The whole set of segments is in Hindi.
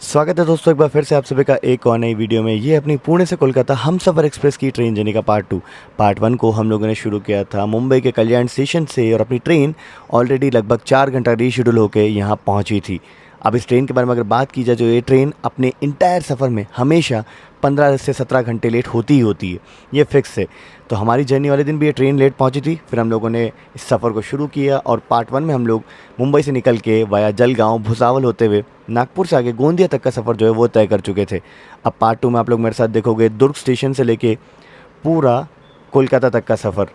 स्वागत है दोस्तों, एक बार फिर से आप सभी का एक और नई वीडियो में। ये अपनी पुणे से कोलकाता हमसफ़र एक्सप्रेस की ट्रेन जर्नी का पार्ट 2। पार्ट 1 को हम लोगों ने शुरू किया था मुंबई के कल्याण स्टेशन से और अपनी ट्रेन ऑलरेडी लगभग 4 घंटा रीशेड्यूल होकर यहाँ पहुँची थी। अब इस ट्रेन के बारे में अगर बात की जाए तो ये ट्रेन अपने इंटायर सफ़र में हमेशा 15 से 17 घंटे लेट होती ही होती है, ये फिक्स है। तो हमारी जर्नी वाले दिन भी ये ट्रेन लेट पहुंची थी। फिर हम लोगों ने इस सफ़र को शुरू किया और पार्ट 1 में हम लोग मुंबई से निकल के वाया जलगांव भुसावल होते हुए नागपुर से आगे गोंदिया तक का सफ़र जो है वो तय कर चुके थे। अब पार्ट 2 में आप लोग मेरे साथ देखोगे दुर्ग स्टेशन से लेके पूरा कोलकाता तक का सफ़र।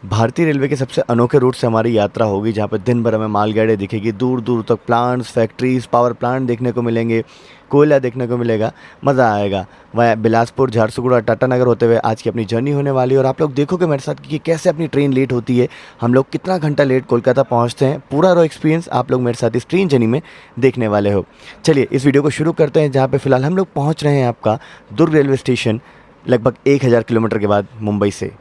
भारतीय रेलवे के सबसे अनोखे रूट से हमारी यात्रा होगी, जहाँ पर दिन भर हमें मालगाड़ियाँ दिखेगी, दूर दूर तक प्लांट्स, फैक्ट्रीज, पावर प्लांट देखने को मिलेंगे, कोयला देखने को मिलेगा, मज़ा आएगा। वह बिलासपुर, झारसुगुड़ा, टाटानगर होते हुए आज की अपनी जर्नी होने वाली है और आप लोग देखोगे मेरे साथ कि कैसे अपनी ट्रेन लेट होती है, हम लोग कितना घंटा लेट कोलकाता पहुँचते हैं। पूरा रो एक्सपीरियंस आप लोग मेरे साथ इस ट्रेन जर्नी में देखने वाले हो। चलिए इस वीडियो को शुरू करते हैं, जहाँ पर फिलहाल हम लोग पहुँच रहे हैं आपका दुर्ग रेलवे स्टेशन लगभग 1000 किलोमीटर के बाद मुंबई से।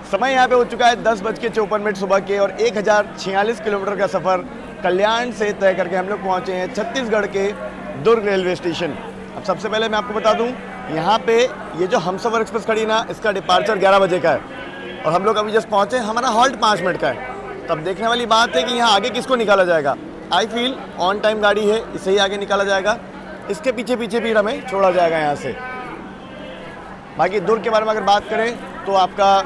समय यहाँ पे हो चुका है 10:54 सुबह के और 1046 किलोमीटर का सफ़र कल्याण से तय करके हम लोग पहुँचे हैं छत्तीसगढ़ के दुर्ग रेलवे स्टेशन। अब सबसे पहले मैं आपको बता दूँ, यहाँ पे ये जो हमसफ़र एक्सप्रेस खड़ी ना, इसका डिपार्चर 11 बजे का है और हम लोग अभी जस्ट पहुँचे, हमारा हॉल्ट 5 मिनट का है। तब देखने वाली बात है कि यहाँ आगे किसको निकाला जाएगा। आई फील ऑन टाइम गाड़ी है, इसे ही आगे निकाला जाएगा, इसके पीछे पीछे भी हमें छोड़ा जाएगा यहाँ से। बाकी दुर्ग के बारे में अगर बात करें तो आपका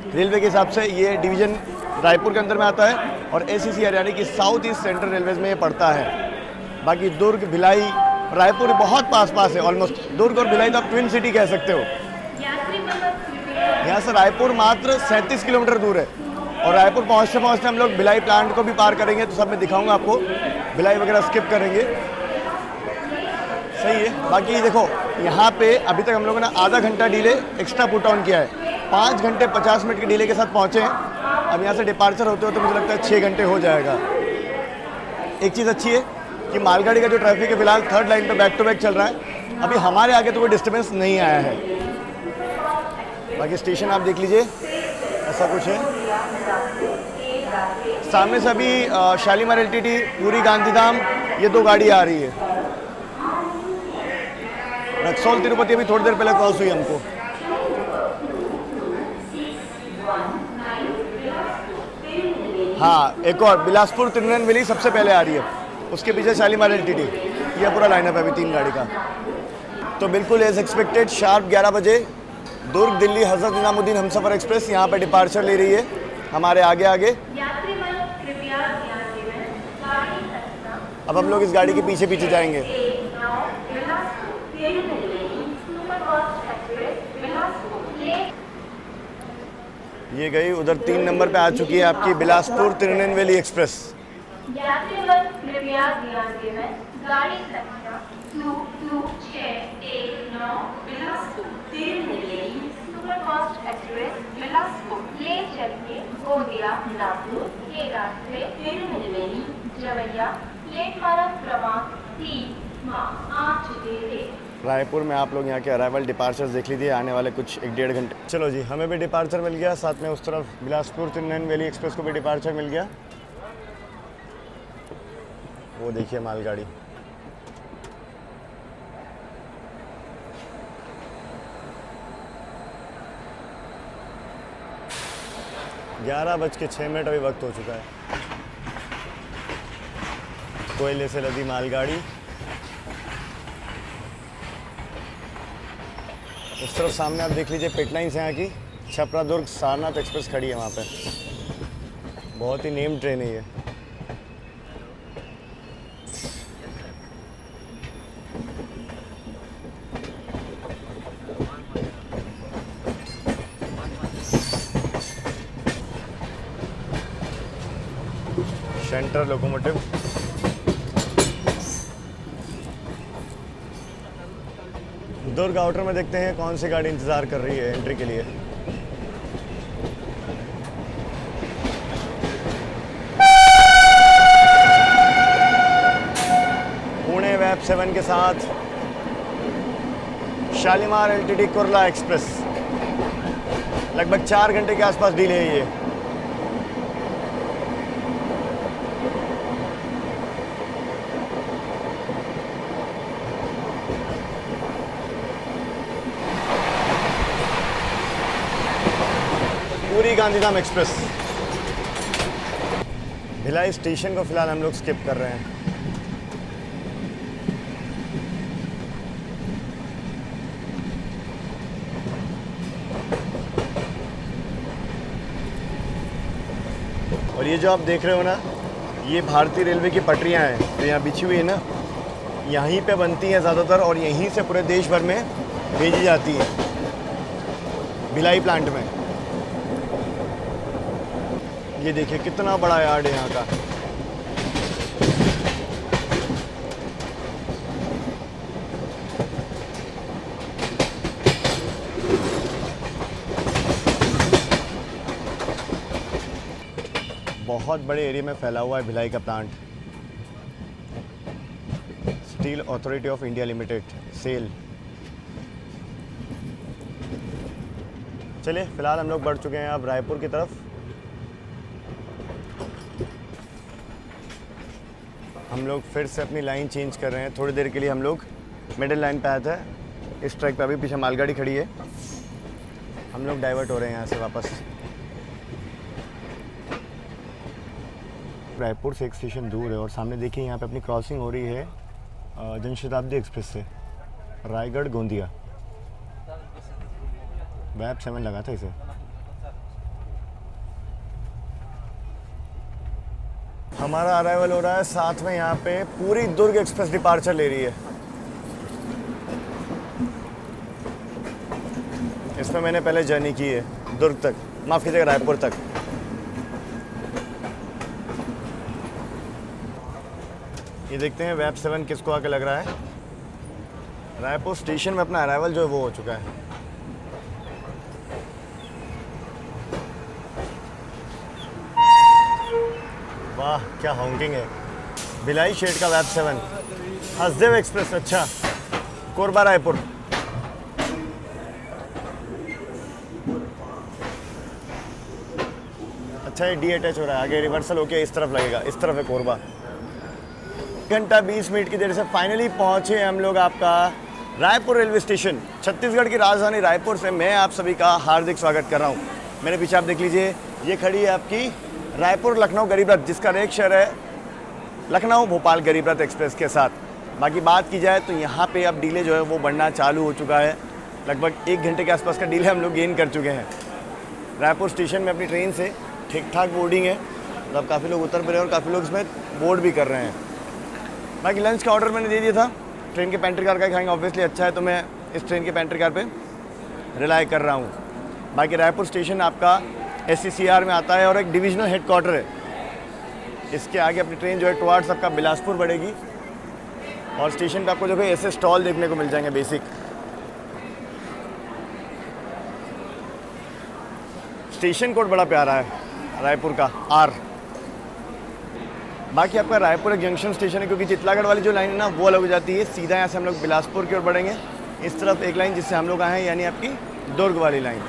रेलवे के हिसाब से ये डिवीज़न रायपुर के अंदर में आता है और एसीसी हरियाणा की साउथ ईस्ट सेंट्रल रेलवेज़ में ये पड़ता है। बाकी दुर्ग, भिलाई, रायपुर बहुत पास है ऑलमोस्ट। दुर्ग और भिलाई तो आप ट्विन सिटी कह सकते हो। यहाँ से रायपुर मात्र 37 किलोमीटर दूर है और रायपुर पहुँचते हम लोग भिलाई प्लांट को भी पार करेंगे, तो सब मैं दिखाऊँगा आपको। भिलाई वगैरह स्किप करेंगे, सही है। बाकी देखो यहाँ पे अभी तक हम लोगों ने आधा घंटा डिले एक्स्ट्रा पुट ऑन किया है, 5 घंटे 50 मिनट के डिले के साथ पहुँचे हैं। अब यहाँ से डिपार्चर होते तो मुझे लगता है 6 घंटे हो जाएगा। एक चीज़ अच्छी है कि मालगाड़ी का जो ट्रैफिक है फिलहाल 3rd लाइन पे बैक टू बैक चल रहा है, अभी हमारे आगे तो कोई डिस्टर्बेंस नहीं आया है। बाकी स्टेशन आप देख लीजिए, ऐसा कुछ है। सामने से अभी शालीमार एलटीटी, पूरी गांधीधाम, ये 2 गाड़ी आ रही है। रक्सौल तिरुपति अभी थोड़ी देर पहले क्रॉस हुई हमको। हाँ, एक और बिलासपुर तिरुनेलवेली सबसे पहले आ रही है, उसके पीछे शालीमार एलटीटी। यह पूरा लाइनअप है अभी 3 गाड़ी का। तो बिल्कुल एज एक्सपेक्टेड शार्प 11 बजे दुर्ग दिल्ली हज़रत निज़ामुद्दीन हमसफ़र एक्सप्रेस यहाँ पे डिपार्चर ले रही है हमारे आगे। अब हम लोग इस गाड़ी के पीछे पीछे जाएंगे। ये गई उधर 3 नंबर पे आ चुकी है आपकी बिलासपुर तिरुनेलवेली एक्सप्रेस। यात्रीगण कृपया ध्यान दें, गाड़ी संख्या 22619 बिलासपुर तिरुनेलवेली सुपरफास्ट एक्सप्रेस बिलासपुर ले चलिए गोंदिया नागपुर के रास्ते तिरुनेलवेली जवैया प्लेटफार्म क्रमांक 3 आ चुके हैं। रायपुर में आप लोग यहाँ के अराइवल डिपार्चर्स देख लीजिए, आने वाले कुछ 1-1.5 घंटे। चलो जी, हमें भी डिपार्चर मिल गया, साथ में उस तरफ बिलासपुर तिरुनेलवेली एक्सप्रेस को भी डिपार्चर मिल गया। वो देखिए मालगाड़ी। ग्यारह बज के 6 मिनट अभी वक्त हो चुका है। कोयले से लदी मालगाड़ी। उस तरफ सामने आप देख लीजिए पिट लाइन से यहाँ की छपरा दुर्ग सारनाथ एक्सप्रेस खड़ी है वहाँ पे। बहुत ही नेम ट्रेन है ये। Central locomotive. दुर्ग आउटर में देखते हैं कौन सी गाड़ी इंतज़ार कर रही है एंट्री के लिए। पुणे वेब 7 के साथ शालीमार एलटीटी कुर्ला एक्सप्रेस लगभग 4 घंटे के आसपास डिले है ये। भिलाई गांधीधाम एक्सप्रेस। भिलाई स्टेशन को फिलहाल हम लोग स्किप कर रहे हैं। और ये जो आप देख रहे हो ना, ये भारतीय रेलवे की पटरियां हैं जो यहाँ बिछी हुई है ना, यहीं पे बनती हैं ज़्यादातर और यहीं से पूरे देश भर में भेजी जाती है भिलाई प्लांट में। ये देखिए कितना बड़ा यार्ड है यहाँ का। बहुत बड़े एरिया में फैला हुआ है भिलाई का plant. Steel authority of India limited, SAIL. चलिए फिलहाल हम लोग बढ़ चुके हैं अब रायपुर की तरफ। हम लोग फिर से अपनी लाइन चेंज कर रहे हैं। थोड़ी देर के लिए हम लोग मिडिल लाइन पे आए थे, इस ट्रैक पे अभी पीछे मालगाड़ी खड़ी है। हम लोग डाइवर्ट हो रहे हैं यहाँ से वापस। रायपुर से एक स्टेशन दूर है और सामने देखिए यहाँ पे अपनी क्रॉसिंग हो रही है जनशताब्दी एक्सप्रेस से, रायगढ़ गोंदिया। वैप 7 लगा था इसे। हमारा अराइवल हो रहा है, साथ में यहाँ पे पूरी दुर्ग एक्सप्रेस डिपार्चर ले रही है। इसमें मैंने पहले जर्नी की है दुर्ग तक, माफ़ कीजिएगा रायपुर तक। ये देखते हैं वैप 7 किसको आके लग रहा है। रायपुर स्टेशन में अपना अराइवल जो है वो हो चुका है। वाह क्या हॉन्किंग है। भिलाई शेड का वैप 7, हसदेव एक्सप्रेस। अच्छा, कोरबा रायपुर। अच्छा ये डी अटैच हो रहा है, आगे रिवर्सल होके इस तरफ लगेगा, इस तरफ है कोरबा। घंटा 20 मिनट की देर से फाइनली पहुंचे हम लोग आपका रायपुर रेलवे स्टेशन। छत्तीसगढ़ की राजधानी रायपुर से मैं आप सभी का हार्दिक स्वागत कर रहा हूं। मेरे पीछे आप देख लीजिए, ये खड़ी है आपकी रायपुर लखनऊ गरीब रथ, जिसका रेक शेयर है लखनऊ भोपाल गरीब रथ एक्सप्रेस के साथ। बाकी बात की जाए तो यहाँ पे अब डीले जो है वो बढ़ना चालू हो चुका है। लगभग 1 घंटे के आसपास का डीले हम लोग गेन कर चुके हैं। रायपुर स्टेशन में अपनी ट्रेन से ठीक ठाक बोर्डिंग है, मतलब काफ़ी लोग उतर पड़े और काफ़ी लोग इसमें बोर्ड भी कर रहे हैं। बाकी लंच का ऑर्डर मैंने दे दिया था, ट्रेन के पेंट्री कार का खाएंगे, ऑब्वियसली अच्छा है तो मैं इस ट्रेन के पेंट्री कार पे रिलाई कर रहा हूँ। बाकी रायपुर स्टेशन आपका SCCR में आता है और एक डिविजनल हेडक्वार्टर है। इसके आगे अपनी ट्रेन जो है टुवार्ड्स आपका बिलासपुर बढ़ेगी और स्टेशन पे आपको जो है ऐसे स्टॉल देखने को मिल जाएंगे बेसिक। स्टेशन कोड बड़ा प्यारा है रायपुर का, R। बाकी आपका रायपुर एक जंक्शन स्टेशन है, क्योंकि चितलागढ़ वाली जो लाइन है ना वो अलग हो जाती है। सीधा यहाँ से हम लोग बिलासपुर की ओर बढ़ेंगे, इस तरफ एक लाइन जिससे हम लोग आए हैं, यानी आपकी दुर्ग वाली लाइन।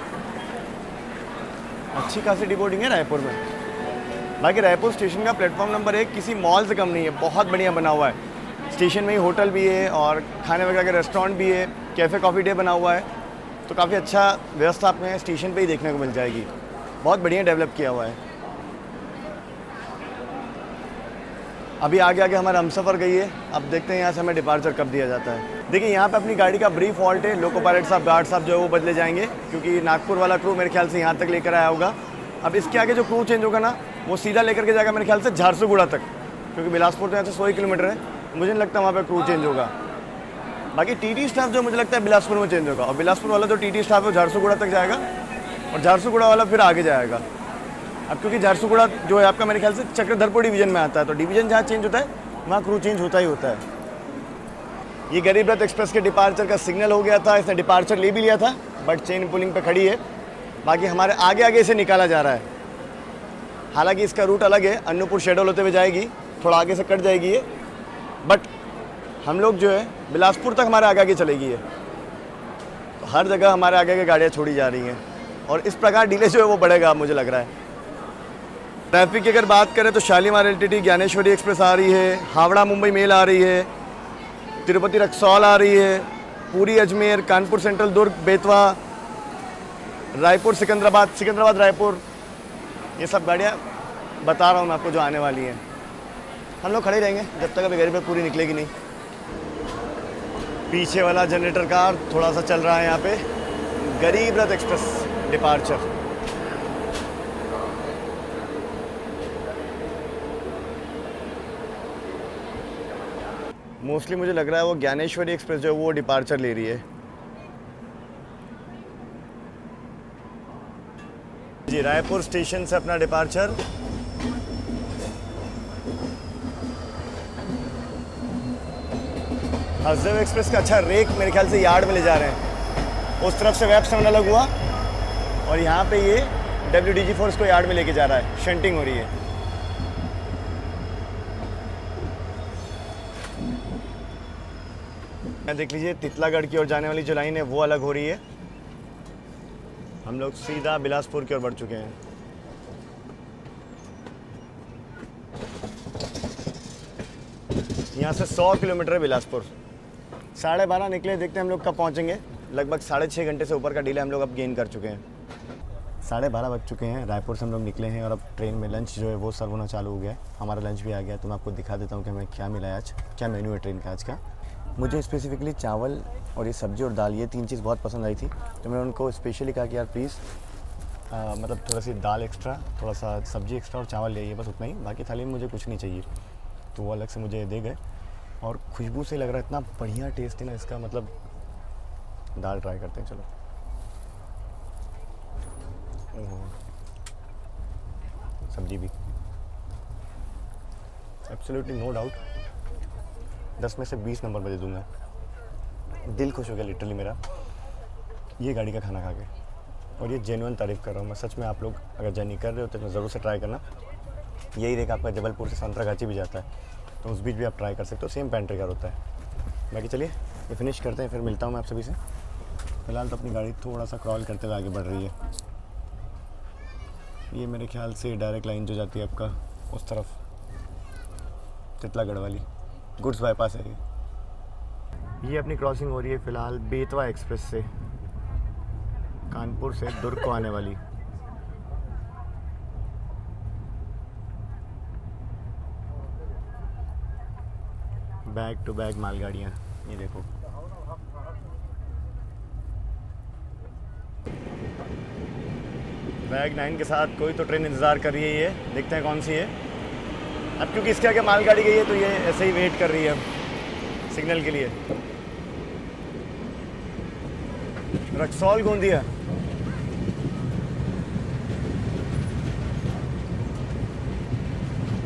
अच्छी खासी डिबोर्डिंग है रायपुर में। बाकी रायपुर स्टेशन का प्लेटफॉर्म नंबर 1 किसी मॉल से कम नहीं है, बहुत बढ़िया बना हुआ है। स्टेशन में ही होटल भी है और खाने वगैरह का रेस्टोरेंट भी है, कैफ़े कॉफ़ी डे बना हुआ है, तो काफ़ी अच्छा व्यवस्था आपको स्टेशन पर ही देखने को मिल जाएगी। बहुत बढ़िया डेवलप किया हुआ है। अभी आगे आगे हमारा हमसफ़र गई है, अब देखते हैं यहाँ से हमें डिपार्चर कब दिया जाता है। देखिए यहाँ पे अपनी गाड़ी का ब्रीफ फॉल्ट है, लोको पायलट साहब गार्ड साहब जो है वो बदले जाएंगे, क्योंकि नागपुर वाला क्रू मेरे ख्याल से यहाँ तक लेकर आया होगा। अब इसके आगे जो क्रू चेंज होगा ना वो सीधा लेकर के जाएगा मेरे ख्याल से झारसुगुड़ा तक, क्योंकि बिलासपुर तो यहाँ से 100 किलोमीटर है, मुझे नहीं लगता वहाँ पर क्रू चेंज होगा। बाकी TT स्टाफ जो मुझे लगता है बिलासपुर में चेंज होगा, और बिलासपुर वाला जो TT स्टाफ है वो झारसुगुड़ा तक जाएगा और झारसुगुड़ा वाला फिर आगे जाएगा। अब क्योंकि झारसुगुड़ा जो है आपका मेरे ख्याल से चक्रधरपुर डिवीजन में आता है, तो डिवीजन जहाँ चेंज होता है वहाँ क्रू चेंज होता ही होता है। ये गरीब रथ एक्सप्रेस के डिपार्चर का सिग्नल हो गया था, इसने डिपार्चर ले भी लिया था, बट चेन पुलिंग पे खड़ी है। बाकी हमारे आगे आगे इसे निकाला जा रहा है। हालांकि इसका रूट अलग है, अन्नूपुर शेडोल होते हुए जाएगी, थोड़ा आगे से कट जाएगी ये, बट हम लोग जो है बिलासपुर तक हमारे आगे आगे चलेगी है, तो हर जगह हमारे आगे आगे गाड़ियाँ छोड़ी जा रही हैं और इस प्रकार डिले जो है वो बढ़ेगा मुझे लग रहा है। ट्रैफिक की अगर बात करें तो शालीमार LTT ज्ञानेश्वरी एक्सप्रेस आ रही है, हावड़ा मुंबई मेल आ रही है, तिरुपति रक्सौल आ रही है, पूरी अजमेर, कानपुर सेंट्रल दुर्ग बेतवा, रायपुर सिकंदराबाद, सिकंदराबाद रायपुर, ये सब गाड़ियाँ बता रहा हूँ मैं आपको जो आने वाली हैं। हम लोग खड़े रहेंगे जब तक अभी गरीब रथ पूरी निकलेगी नहीं। पीछे वाला जनरेटर कार थोड़ा सा चल रहा है यहाँ पे, गरीब रथ एक्सप्रेस डिपार्चर। मोस्टली मुझे लग रहा है वो ज्ञानेश्वरी एक्सप्रेस जो है वो डिपार्चर ले रही है। जी रायपुर स्टेशन से अपना डिपार्चर। हसदेव एक्सप्रेस का अच्छा रेक मेरे ख्याल से यार्ड में ले जा रहे हैं। उस तरफ से वेब सेवन अलग हुआ और यहाँ पे ये WDG फोर्स को यार्ड में लेके जा रहा है, शंटिंग हो रही है। देख लीजिए तितलागढ़ की ओर जाने वाली जो लाइन है वो अलग हो रही है। हम लोग सीधा बिलासपुर की ओर बढ़ चुके हैं। यहाँ से 100 किलोमीटर है बिलासपुर। 12:30 निकले, देखते हैं हम लोग कब पहुँचेंगे। लगभग 6.5 घंटे से ऊपर का डिले हम लोग अब गेन कर चुके हैं। 12:30 बज चुके हैं, रायपुर से हम लोग निकले हैं और अब ट्रेन में लंच जो है वो सर्व होना चालू हो गया है। हमारा लंच भी आ गया, तो मैं आपको दिखा देता हूँ कि हमें क्या मिला है आज, क्या मेन्यू है ट्रेन का आज का। मुझे स्पेसिफिकली चावल और ये सब्ज़ी और दाल, ये 3 चीज़ बहुत पसंद आई थी, तो मैंने उनको स्पेशली कहा कि यार प्लीज़ मतलब थोड़ा सी दाल एक्स्ट्रा, थोड़ा सा सब्ज़ी एक्स्ट्रा और चावल ले, बस उतना ही, बाकी थाली में मुझे कुछ नहीं चाहिए। तो वो अलग से मुझे दे गए और खुशबू से लग रहा है इतना बढ़िया टेस्ट है ना इसका। मतलब दाल ट्राई करते हैं, चलो। सब्जी भी एब्सोल्युटली नो डाउट 10 में से 20 नंबर मैं दे दूँगा। दिल खुश हो गया लिटरली मेरा ये गाड़ी का खाना खा के, और ये जेन्युइन तारीफ़ कर रहा हूँ मैं सच में। आप लोग अगर जर्नी कर रहे हो तो ज़रूर से ट्राई करना। यही रेक आपका जबलपुर से संतरागाची भी जाता है, तो उस बीच भी आप ट्राई कर सकते हो। सेम पेंट्री कार होता है। बाकी चलिए ये फिनिश करते हैं, फिर मिलता हूँ मैं आप सभी से। फिलहाल तो अपनी गाड़ी थोड़ा सा क्रॉल करते हुए आगे बढ़ रही है। ये मेरे ख्याल से डायरेक्ट लाइन जो जाती है आपका उस तरफ, तितलागढ़ वाली गुड्स बाईपास है ये अपनी क्रॉसिंग हो रही है फ़िलहाल बेतवा एक्सप्रेस से, कानपुर से दुर्ग को आने वाली। बैक टू बैक मालगाड़ियाँ, ये देखो। बैग 9 के साथ कोई तो ट्रेन इंतज़ार कर रही है, ये देखते हैं कौन सी है। अब क्योंकि इसके आगे मालगाड़ी गई है तो ये ऐसे ही वेट कर रही है अब सिग्नल के लिए। रक्सौल गोंदिया,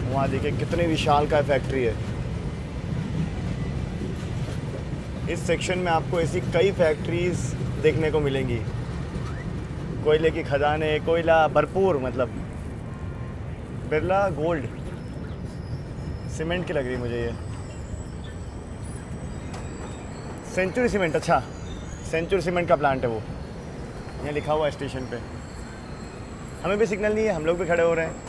वहाँ देखिए कितने विशाल का फैक्ट्री है। इस सेक्शन में आपको ऐसी कई फैक्ट्रीज देखने को मिलेंगी। कोयले की खदानें, कोयला भरपूर, मतलब बिरला गोल्ड सीमेंट की लग रही है मुझे ये। सेंचुरी सीमेंट, अच्छा सेंचुरी सीमेंट का प्लांट है वो, यहाँ लिखा हुआ है स्टेशन पे। हमें भी सिग्नल नहीं है, हम लोग भी खड़े हो रहे हैं।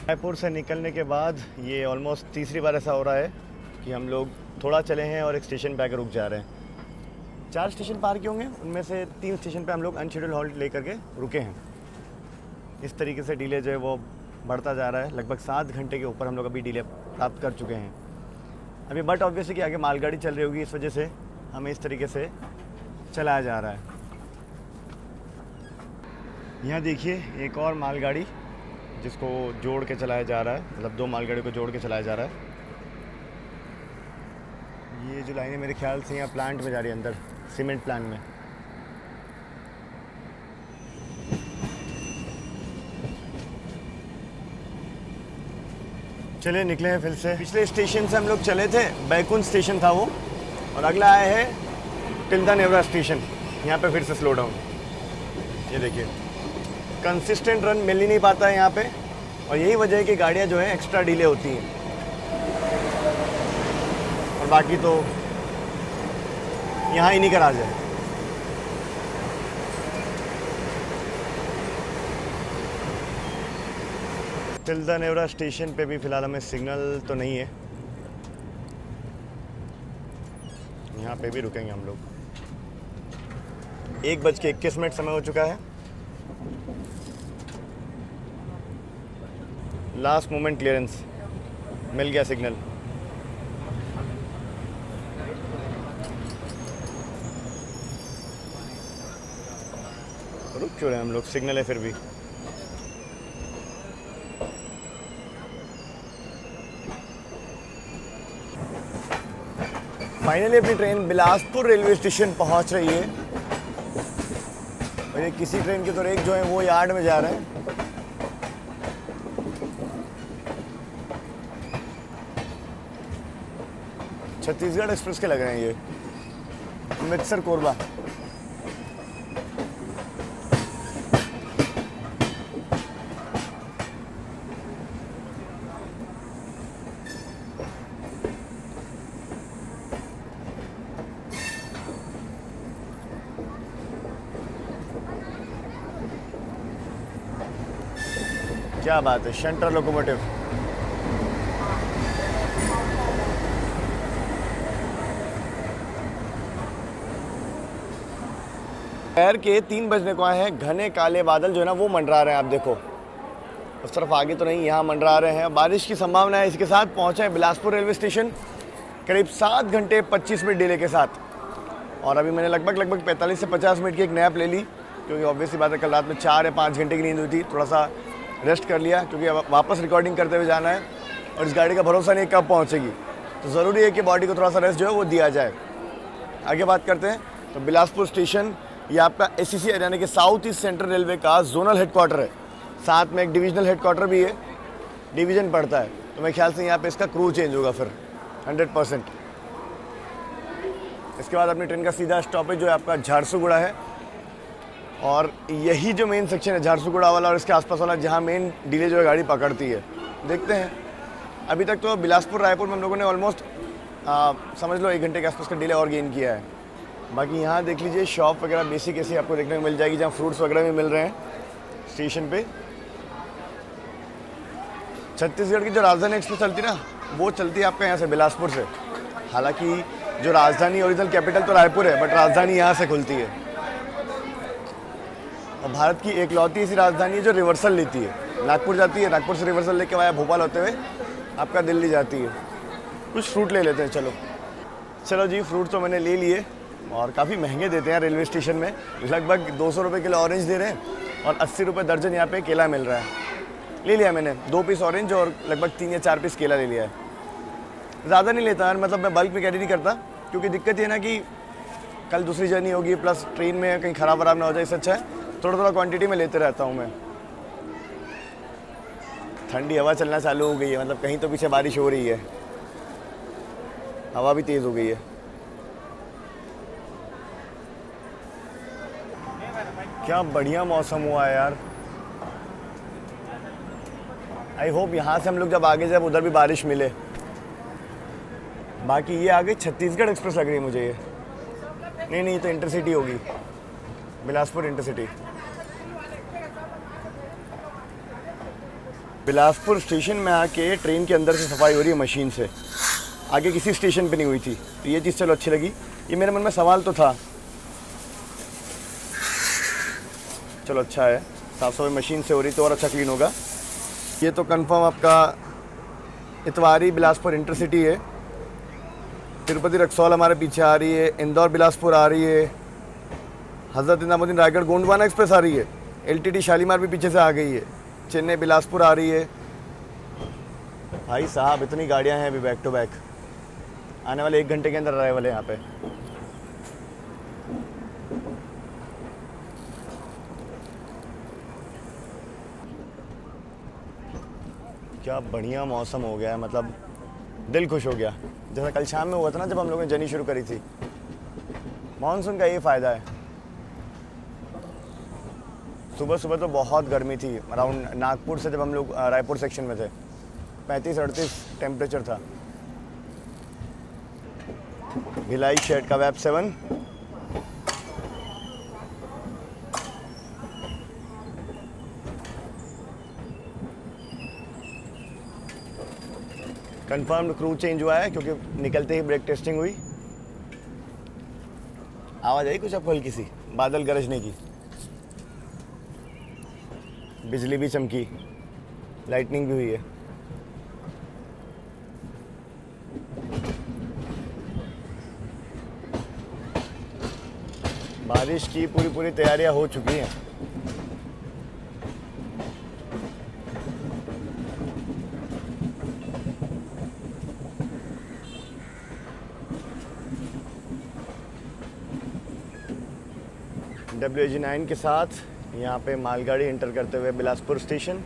रायपुर से निकलने के बाद ये ऑलमोस्ट तीसरी बार ऐसा हो रहा है कि हम लोग थोड़ा चले हैं और एक स्टेशन पे आकर रुक जा रहे हैं। 4 स्टेशन पार किए होंगे, उनमें से 3 स्टेशन पे हम लोग अनशेड्यूल हॉल्ट लेकर के रुके हैं। इस तरीके से डिले जो है वो बढ़ता जा रहा है। लगभग 7 घंटे के ऊपर हम लोग अभी डिले प्राप्त कर चुके हैं अभी। बट ऑब्वियसली कि आगे मालगाड़ी चल रही होगी, इस वजह से हमें इस तरीके से चलाया जा रहा है। यहाँ देखिए एक और मालगाड़ी जिसको जोड़ के चलाया जा रहा है, मतलब 2 मालगाड़ी को जोड़ के चलाया जा रहा है। ये जो लाइन है मेरे ख्याल से यहाँ प्लांट में जा रही है, अंदर सीमेंट प्लांट में। चलिए निकले हैं फिर से। पिछले स्टेशन से हम लोग चले थे, बैकुंठ स्टेशन था वो, और अगला आया है तिल्दा नेवरा स्टेशन। यहाँ पे फिर से स्लो डाउन। ये देखिए कंसिस्टेंट रन मिल ही नहीं पाता है यहाँ पे, और यही वजह है कि गाड़ियाँ जो है एक्स्ट्रा डिले होती हैं। और बाकी तो यहाँ ही नहीं करा जाए। तिल्दा नेवरा स्टेशन पे भी फ़िलहाल हमें सिग्नल तो नहीं है, यहाँ पे भी रुकेंगे हम लोग। 1:21 समय हो चुका है। लास्ट मोमेंट क्लियरेंस, मिल गया सिग्नल। रुक क्यों रहे हम लोग, सिग्नल है फिर भी। फाइनली अपनी ट्रेन बिलासपुर रेलवे स्टेशन पहुंच रही है। और ये किसी ट्रेन के तो एक जो है वो यार्ड में जा रहे हैं। छत्तीसगढ़ एक्सप्रेस के लग रहे हैं ये, अमृतसर कोरबा। क्या बात है, शंटर लोकोमोटिव। दोपहर के 3 बजने को आए हैं। घने काले बादल जो है ना वो मंडरा रहे हैं, आप देखो। उस तरफ आगे तो नहीं, यहाँ मंडरा रहे हैं। बारिश की संभावना है। इसके साथ पहुँचे हैं बिलासपुर रेलवे स्टेशन करीब 7 घंटे 25 मिनट डिले के साथ। और अभी मैंने लगभग 45 से 50 मिनट की एक नैप ले ली, क्योंकि ऑब्वियसली बात है कल रात में 4 या 5 घंटे की नींद हुई थी। थोड़ा सा रेस्ट कर लिया, क्योंकि अब वापस रिकॉर्डिंग करते हुए जाना है और इस गाड़ी का भरोसा नहीं कब पहुंचेगी, तो ज़रूरी है कि बॉडी को थोड़ा सा रेस्ट जो है वो दिया जाए। आगे बात करते हैं। तो बिलासपुर स्टेशन ये आपका SEC हरियाणा के साउथ ईस्ट सेंट्रल रेलवे का जोनल हेडक्वार्टर है। साथ में एक डिविजनल हेडक्वार्टर भी है, डिवीज़न पड़ता है। तो मेरे ख्याल से यहाँ पे इसका क्रू चेंज होगा फिर 100%। इसके बाद अपनी ट्रेन का सीधा स्टॉपेज जो है आपका झारसुगुड़ा है। और यही जो मेन सेक्शन है झारसुगुड़ा वाला और इसके आसपास वाला, जहाँ मेन डिले जो है गाड़ी पकड़ती है। देखते हैं। अभी तक तो बिलासपुर रायपुर में हम लोगों ने ऑलमोस्ट समझ लो 1 घंटे के आसपास का डिले और गेन किया है। बाकी यहाँ देख लीजिए शॉप वगैरह बेसिक ऐसी आपको देखने को मिल जाएगी, जहाँ फ्रूट्स वगैरह भी मिल रहे हैं स्टेशन पे। छत्तीसगढ़ की जो राजधानी एक्सप्रेस चलती है ना, वो चलती है आपका यहाँ से बिलासपुर से। हालांकि जो राजधानी ओरिजिनल कैपिटल तो रायपुर है, बट राजधानी यहाँ से खुलती है। और भारत की एकलौती ऐसी राजधानी है जो रिवर्सल लेती है। नागपुर जाती है, नागपुर से रिवर्सल लेके वाया भोपाल होते हुए आपका दिल्ली जाती है। कुछ फ्रूट ले लेते हैं। चलो जी, फ्रूट तो मैंने ले लिए और काफ़ी महंगे देते हैं रेलवे स्टेशन में। लगभग 200 रुपये किलो ऑरेंज दे रहे हैं और 80 रुपये दर्जन यहाँ पे केला मिल रहा है। ले लिया मैंने 2 पीस ऑरेंज और लगभग 3 या 4 पीस केला ले लिया है। ज़्यादा नहीं लेता यार, मतलब मैं बल्क में कैरी नहीं करता, क्योंकि दिक्कत ये ना कि कल दूसरी जर्नी होगी, प्लस ट्रेन में कहीं ख़राब वराब ना हो जाए। इससे अच्छा है थोड़ा क्वांटिटी में लेते रहता हूँ मैं। ठंडी हवा चलना चालू हो गई है, मतलब कहीं तो पीछे बारिश हो रही है, हवा भी तेज़ हो गई है। क्या बढ़िया मौसम हुआ है यार। आई होप यहाँ से हम लोग जब आगे जब उधर भी बारिश मिले। बाकी ये आगे छत्तीसगढ़ एक्सप्रेस लग रही है मुझे ये। नहीं तो इंटरसिटी होगी, बिलासपुर इंटरसिटी। बिलासपुर स्टेशन में आके ट्रेन के अंदर से सफाई हो रही है मशीन से। आगे किसी स्टेशन पे नहीं हुई थी, तो ये चीज़ चलो अच्छी लगी। ये मेरे मन में सवाल तो था, चलो अच्छा है, साफ सफाई मशीन से हो रही तो और अच्छा क्लीन होगा। ये तो कंफर्म आपका इतवारी बिलासपुर इंटरसिटी है। तिरुपति रक्सौल हमारे पीछे आ रही है, इंदौर बिलासपुर आ रही है, हज़रत निज़ामुद्दीन रायगढ़ गोंडवाना एक्सप्रेस आ रही है, LTT शालीमार भी पीछे से आ गई है, चेन्नई बिलासपुर आ रही है। भाई साहब इतनी गाड़ियां हैं अभी बैक टू बैक, आने वाले 1 घंटे के अंदर अराइवल है यहाँ पे। क्या बढ़िया मौसम हो गया है, मतलब दिल खुश हो गया। जैसा कल शाम में हुआ था ना जब हम लोगों ने जर्नी शुरू करी थी। मानसून का ये फ़ायदा है। सुबह तो बहुत गर्मी थी, अराउंड नागपुर से जब हम लोग रायपुर सेक्शन में थे 35-38 टेम्परेचर था। भिलाई शेड का वेब 7 कंफर्म्ड क्रू चेंज हुआ है, क्योंकि निकलते ही ब्रेक टेस्टिंग हुई। आवाज़ आई कुछ आपको हल्की सी, बादल गरजने की, बिजली भी चमकी, लाइटनिंग भी हुई है। बारिश की पूरी तैयारियां हो चुकी हैं। WG9 के साथ यहाँ पे मालगाड़ी इंटर करते हुए बिलासपुर स्टेशन।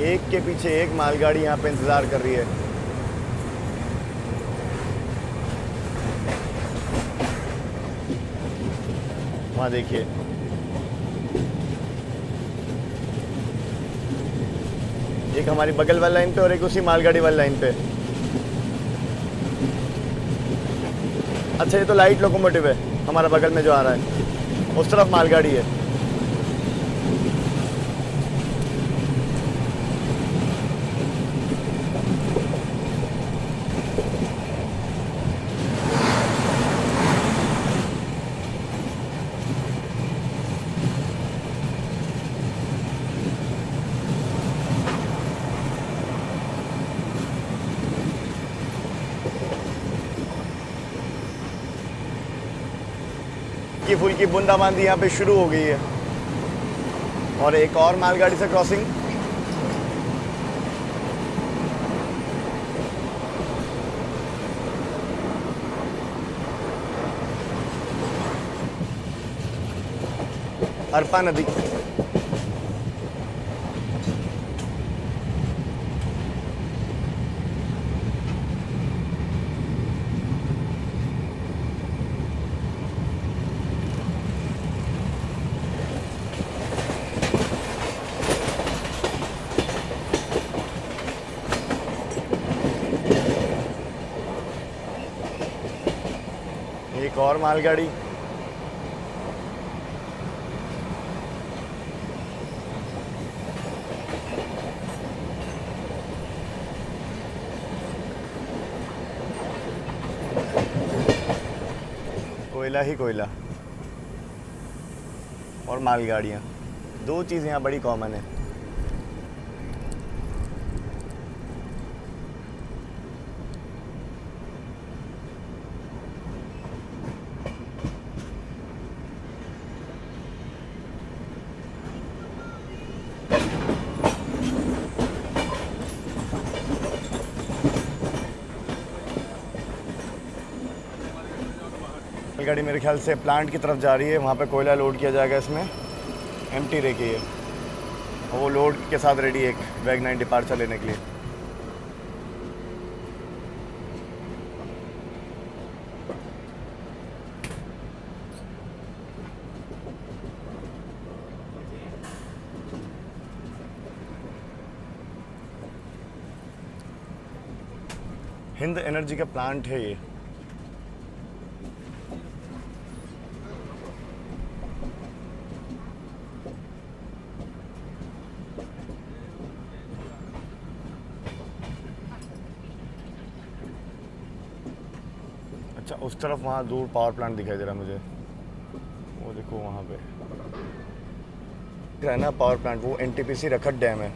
एक के पीछे एक मालगाड़ी यहाँ पे इंतज़ार कर रही है। वहाँ देखिए, एक हमारी बगल वाली लाइन पे और एक उसी मालगाड़ी वाली लाइन पे। अच्छा, ये तो लाइट लोकोमोटिव है हमारा बगल में जो आ रहा है, उस तरफ मालगाड़ी है। हल्की फुल्की बूंदाबांदी यहाँ पे शुरू हो गई है और एक और मालगाड़ी से क्रॉसिंग। अरपा नदी। एक और मालगाड़ी। कोयला ही कोयला और मालगाड़ियाँ, दो चीज़ यहाँ बड़ी कॉमन है। गाड़ी मेरे ख्याल से प्लांट की तरफ जा रही है, वहाँ पे कोयला लोड किया जाएगा। इसमें एम्प्टी रखी है और वो लोड के साथ रेडी है एक WAG9 डिपार्चर लेने के लिए। हिंद एनर्जी का प्लांट है ये। अच्छा, उस तरफ वहाँ दूर पावर प्लांट दिखाई दे रहा है मुझे, वो देखो वहाँ पे रहना पावर प्लांट, वो NTPC रखत डैम है।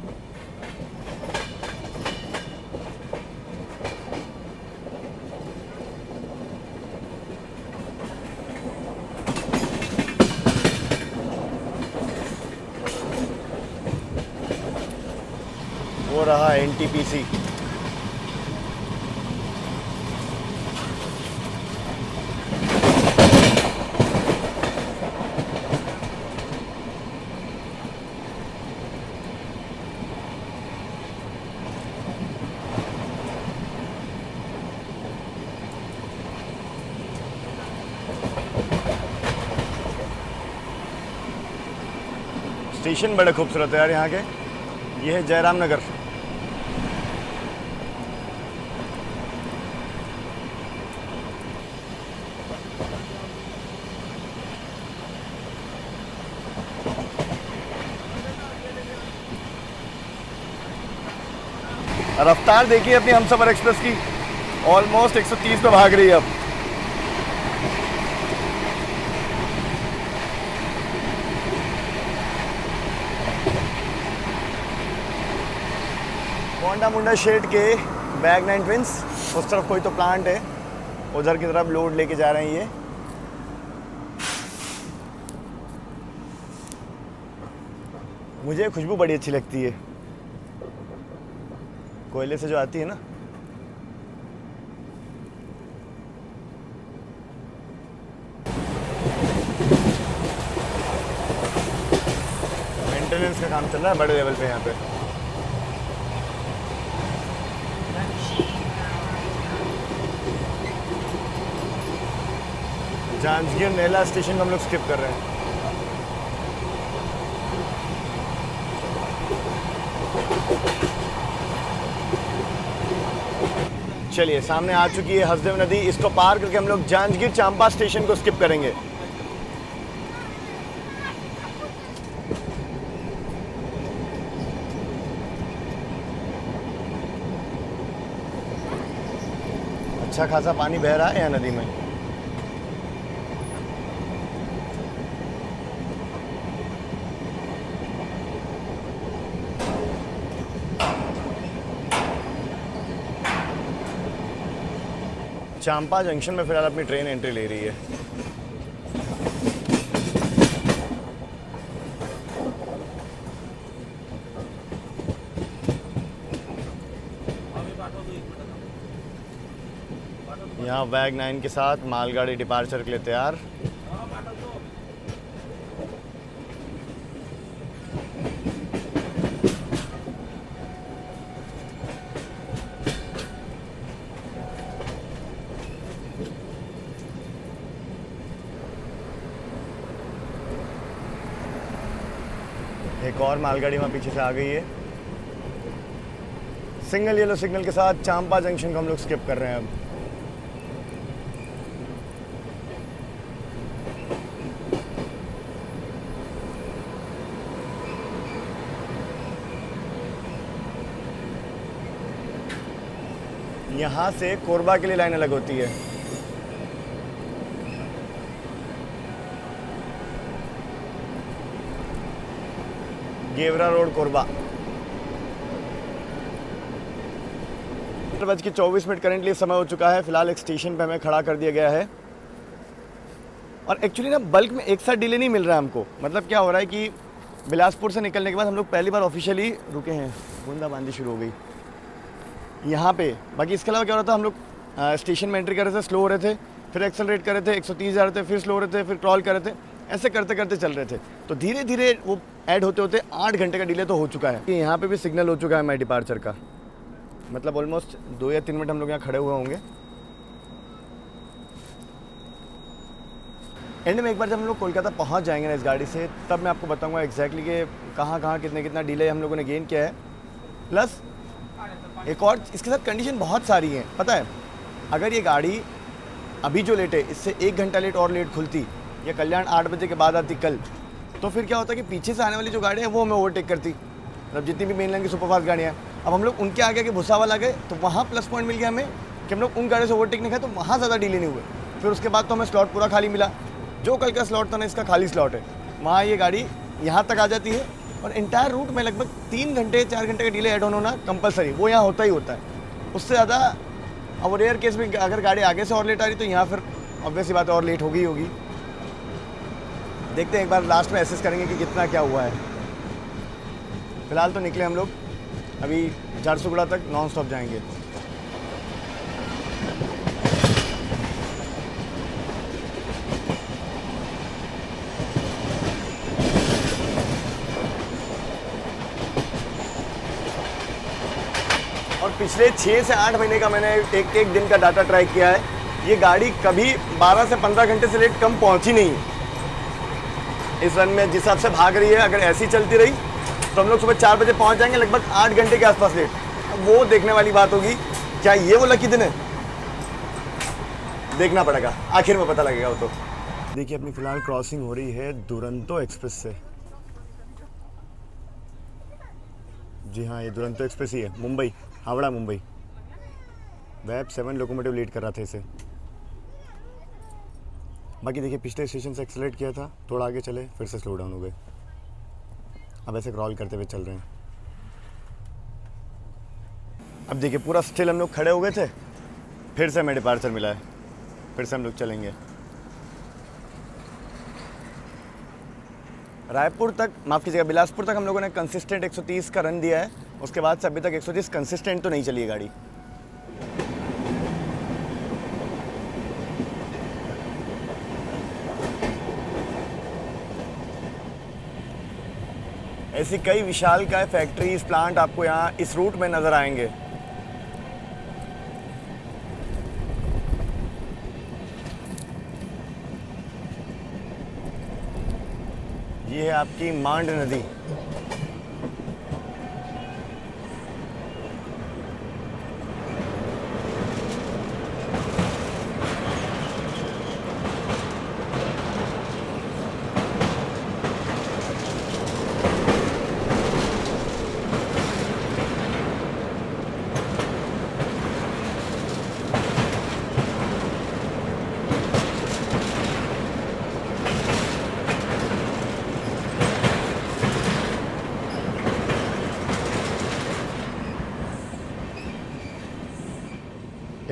वो रहा NTPC। स्टेशन बड़े खूबसूरत है यार यहाँ के। ये है जयराम नगर। रफ्तार देखिए अपनी हमसफर एक्सप्रेस की, ऑलमोस्ट 130 पे भाग रही है अब। होंडा मुंडा शेड के बैग 9 ट्विंस, उस तरफ कोई तो प्लांट है, उधर की तरफ लोड लेके जा रहे हैं ये। मुझे खुशबू बड़ी अच्छी लगती है कोयले से जो आती है ना। मेंटेनेंस का काम चल रहा है बड़े लेवल पे यहाँ पे। जांजगीर नेला स्टेशन को हम लोग स्किप कर रहे हैं। चलिए सामने आ चुकी है हसदेव नदी, इसको पार करके हम लोग जांजगीर चांपा स्टेशन को स्किप करेंगे। अच्छा खासा पानी बह रहा है यहाँ नदी में। चांपा जंक्शन में फिलहाल अपनी ट्रेन एंट्री ले रही है। यहाँ वैग 9 के साथ मालगाड़ी डिपार्चर के लिए तैयार। एक और मालगाड़ी वहाँ पीछे से आ गई है। सिंगल येलो सिग्नल के साथ चांपा जंक्शन को हम लोग स्किप कर रहे हैं अब। यहाँ से कोरबा के लिए लाइन अलग होती है। गेवरा रोड कोरबा। 24:24 करेंटली समय हो चुका है। फिलहाल एक स्टेशन पे हमें खड़ा कर दिया गया है और एक्चुअली ना बल्क में एक साथ डिले नहीं मिल रहा है हमको। मतलब क्या हो रहा है कि बिलासपुर से निकलने के बाद हम लोग पहली बार ऑफिशियली रुके हैं। बूंदाबांदी शुरू हो गई यहाँ पे। बाकी इसके अलावा क्या हो रहा था, हम लोग स्टेशन में एंट्री कर रहे थे, स्लो हो रहे थे, फिर एक्सेलरेट कर रहे थे, 130 जा रहे थे, फिर स्लो हो रहे थे, फिर क्रॉल कर रहे थे, ऐसे करते करते चल रहे थे। तो धीरे धीरे वो ऐड होते होते 8 घंटे का डिले तो हो चुका है। यहाँ पे भी सिग्नल हो चुका है हमारे डिपार्चर का। मतलब ऑलमोस्ट 2 या 3 मिनट हम लोग यहाँ खड़े हुए होंगे। एंड में एक बार जब हम लोग कोलकाता पहुँच जाएंगे ना इस गाड़ी से, तब मैं आपको बताऊँगा एग्जैक्टली कि कहाँ कितना डिले हम लोगों ने गेन किया है। प्लस एक और इसके साथ कंडीशन बहुत सारी हैं। पता है, अगर ये गाड़ी अभी जो लेट है इससे 1 घंटा लेट और लेट खुलती या कल्याण 8 बजे के बाद आती कल, तो फिर क्या होता कि पीछे से आने वाली जो गाड़ी है वो हमें ओवरटेक करती। मतलब जितनी भी मेन लाइन की सुपरफास्ट गाड़ियाँ हैं, अब हम लोग उनके आगे के भुसावल आ गए, तो वहाँ प्लस पॉइंट मिल गया हमें कि हम लोग उन गाड़ी से ओवरटेक नहीं खाए, तो वहाँ ज़्यादा डिले नहीं हुए। फिर उसके बाद तो हमें स्लॉट पूरा खाली मिला। जो कल का स्लॉट था ना, इसका खाली स्लॉट है। वहाँ ये गाड़ी यहाँ तक आ जाती है और इंटायर रूट में लगभग 3 घंटे 4 घंटे का डिले ऐड ऑन होना कंपलसरी, वो यहाँ होता ही होता है। उससे ज़्यादा और रेयर केस में अगर गाड़ी आगे से और लेट आ रही तो यहाँ फिर ऑब्वियसली बात है और लेट होगी। देखते हैं एक बार लास्ट में एसेस करेंगे कि कितना क्या हुआ है। फिलहाल तो निकले हम लोग, अभी झारसुगुड़ा तक नॉन स्टॉप जाएंगे। और पिछले 6 से 8 महीने का मैंने एक दिन का डाटा ट्रैक किया है। ये गाड़ी कभी 12 से 15 घंटे से लेट कम पहुंची नहीं। इस रन में जिस हिसाब से भाग रही है, अगर ऐसी चलती रही तो हम लोग सुबह 4 बजे पहुंच जाएंगे, लगभग 8 घंटे के आसपास लेट। अब वो देखने वाली बात होगी, क्या ये वो लकी दिन है, देखना पड़ेगा, आखिर में पता लगेगा वो तो। देखिए अपनी फिलहाल क्रॉसिंग हो रही है दुरंतो एक्सप्रेस से। जी हाँ, ये दुरंतो एक्सप्रेस ही है, Mumbai. Howrah Mumbai. Web 7 locomotive lead कर रहा था इसे। बाकी देखिए पिछले स्टेशन से एक्सेलरेट किया था, थोड़ा आगे चले, फिर से स्लो डाउन हो गए। अब ऐसे क्रॉल करते हुए चल रहे हैं। अब देखिए पूरा स्टिल हम लोग खड़े हो गए थे, फिर से हमें डिपार्चर मिला है, फिर से हम लोग चलेंगे। रायपुर तक, माफ़ कीजिएगा, बिलासपुर तक हम लोगों ने कंसिस्टेंट 130 का रन दिया है। उसके बाद से अभी तक 130 कंसिस्टेंट तो नहीं चली है गाड़ी। ऐसी कई विशालकाय फैक्ट्रीज, प्लांट आपको यहाँ इस रूट में नज़र आएंगे। ये है आपकी मांड नदी।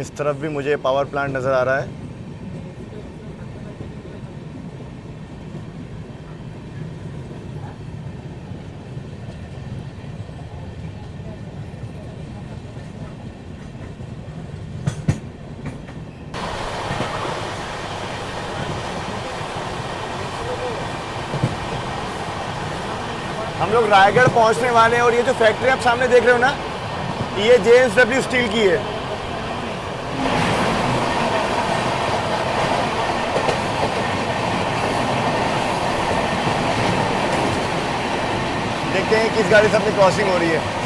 इस तरफ भी मुझे पावर प्लांट नज़र आ रहा है। हम लोग रायगढ़ पहुंचने वाले हैं और ये जो फैक्ट्री आप सामने देख रहे हो ना, ये JSW स्टील की है। देखते हैं किस गाड़ी से अपनी क्रॉसिंग हो रही है।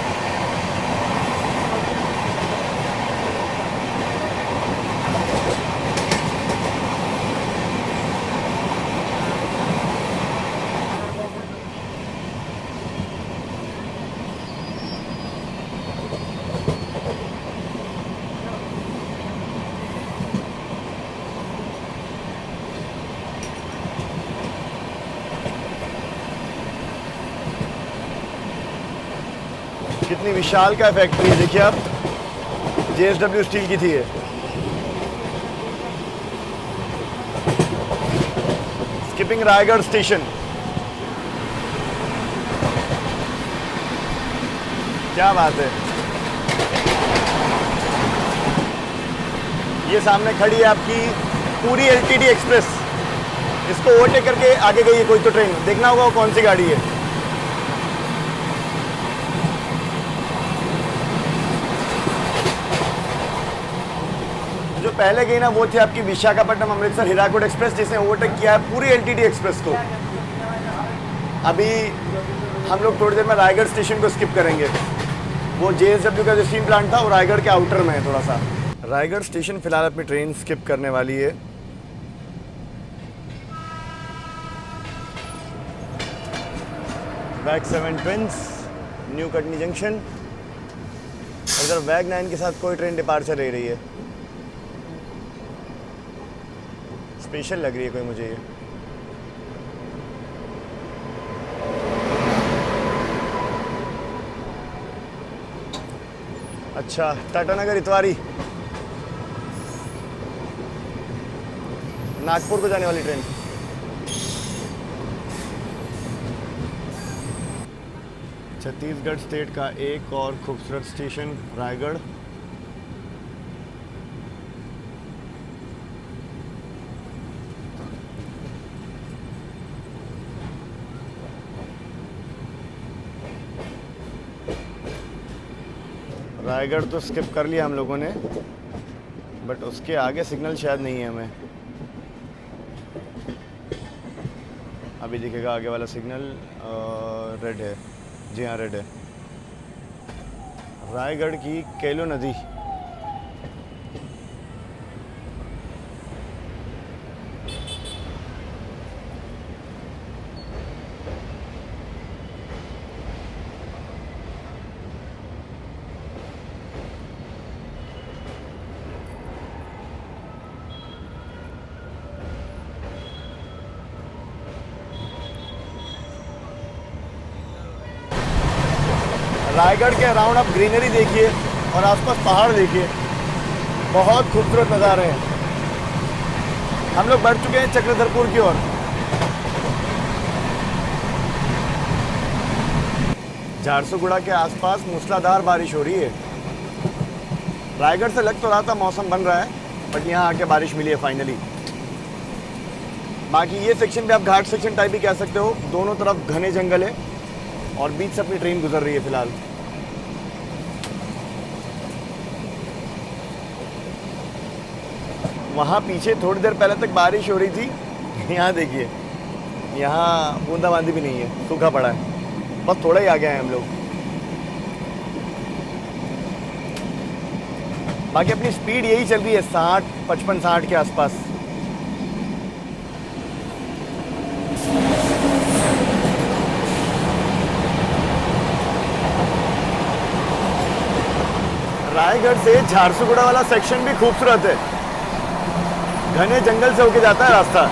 कितनी विशाल का फैक्ट्री है, देखिए आप, JSW स्टील की थी ये। Skipping Raigarh station. क्या बात है। ये सामने खड़ी है आपकी पूरी LTD एक्सप्रेस। इसको ओवरटेक करके आगे गई है कोई तो ट्रेन, देखना होगा वो कौन सी गाड़ी है। जो पहले गई ना वो थी आपकी विशाखापट्टनम अमृतसर हीराकुड एक्सप्रेस, जिसने ओवरटेक किया है पूरी LTD एक्सप्रेस को। अभी हम लोग थोड़ी देर में रायगढ़ स्टेशन को स्किप करेंगे। वो JSW का जो स्टील प्लांट था वो रायगढ़ के आउटर में है थोड़ा सा। रायगढ़ स्टेशन फिलहाल अपनी ट्रेन स्किप करने वाली है। वैग 7 ट्विंस, न्यू कटनी जंक्शन। इधर वैग 9 के साथ कोई ट्रेन डिपार्चर ले रही है। स्पेशल लग रही है कोई मुझे ये। अच्छा, टाटानगर इतवारी, नागपुर को जाने वाली ट्रेन। छत्तीसगढ़ स्टेट का एक और खूबसूरत स्टेशन रायगढ़। रायगढ़ तो स्किप कर लिया हम लोगों ने, बट उसके आगे सिग्नल शायद नहीं है हमें। अभी दिखेगा आगे वाला सिग्नल, रेड है। जी हाँ, रेड है। रायगढ़ की केलो नदी। रायगढ़ के अराउंड आप ग्रीनरी देखिए और आसपास पहाड़ देखिए, बहुत खूबसूरत नज़ारे हैं। हम लोग बढ़ चुके हैं चक्रधरपुर की ओर। झारसुगुड़ा के आसपास मूसलाधार बारिश हो रही है। रायगढ़ से लग तो रहा था मौसम बन रहा है, बट यहाँ आके बारिश मिली है फाइनली। बाकी ये सेक्शन भी आप घाट सेक्शन टाइप भी कह सकते हो। दोनों तरफ घने जंगल है और बीच से अपनी ट्रेन गुजर रही है फिलहाल। वहाँ पीछे थोड़ी देर पहले तक बारिश हो रही थी, यहाँ देखिए, यहाँ बूंदाबांदी भी नहीं है, सूखा पड़ा है। बस थोड़ा ही आगे हैं हम लोग। बाकी अपनी स्पीड यही चल रही है 60, 55, 60 के आसपास। रायगढ़ से झारसुगुड़ा वाला सेक्शन भी खूबसूरत है। घने जंगल से होके जाता है रास्ता।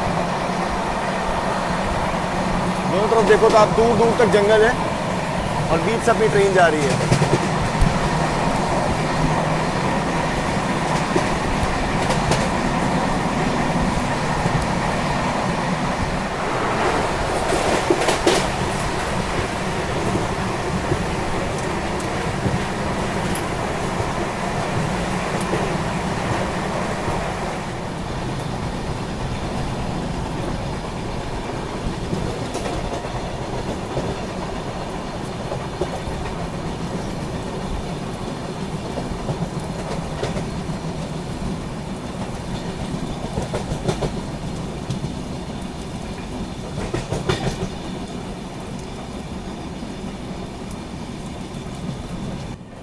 दोनों तरफ देखो तो आप दूर दूर तक जंगल है और बीच से अपनी ट्रेन जा रही है।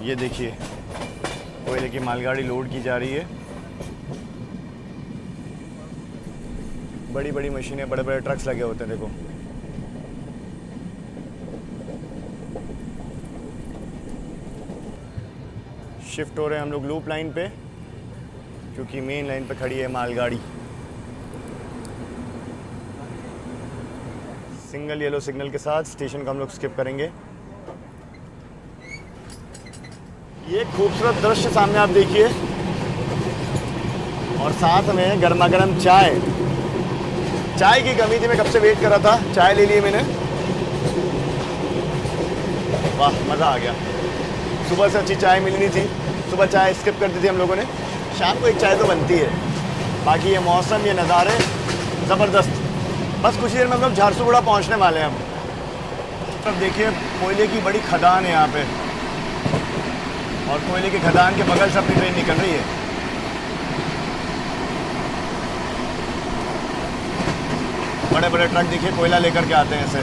ये देखिए, कोयले की मालगाड़ी लोड की जा रही है। बड़ी बड़ी मशीनें, बड़े बड़े ट्रक्स लगे होते हैं, देखो। शिफ्ट हो रहे हैं हम लोग लूप लाइन पे, क्योंकि मेन लाइन पे खड़ी है मालगाड़ी। सिंगल येलो सिग्नल के साथ स्टेशन को हम लोग स्किप करेंगे। ये खूबसूरत दृश्य सामने आप देखिए, और साथ में गर्मा गर्म चाय। चाय की कमी थी, मैं कब से वेट कर रहा था। चाय ले लिए मैंने। वाह, मज़ा आ गया। सुबह से अच्छी चाय मिली नहीं थी, सुबह चाय स्किप कर दी थी हम लोगों ने। शाम को एक चाय तो बनती है। बाकी ये मौसम, ये नज़ारे ज़बरदस्त। बस कुछ देर में हम लोग झारसुगुड़ा पहुँचने वाले हैं। अब देखिए, कोयले की बड़ी खदान है यहाँ पे, और कोयले की खदान के बगल से अपनी ट्रेन निकल रही है। बड़े बड़े ट्रक देखिए कोयला लेकर के आते हैं ऐसे।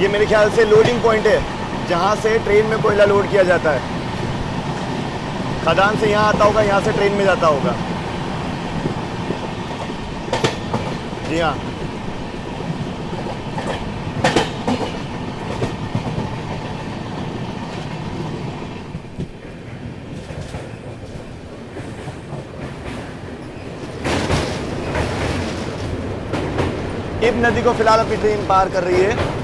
ये मेरे ख्याल से लोडिंग पॉइंट है, जहाँ से ट्रेन में कोयला लोड किया जाता है। खदान से यहाँ आता होगा, यहाँ से ट्रेन में जाता होगा। जी हाँ। इब नदी को फिलहाल अपनी ट्रेन पार कर रही है।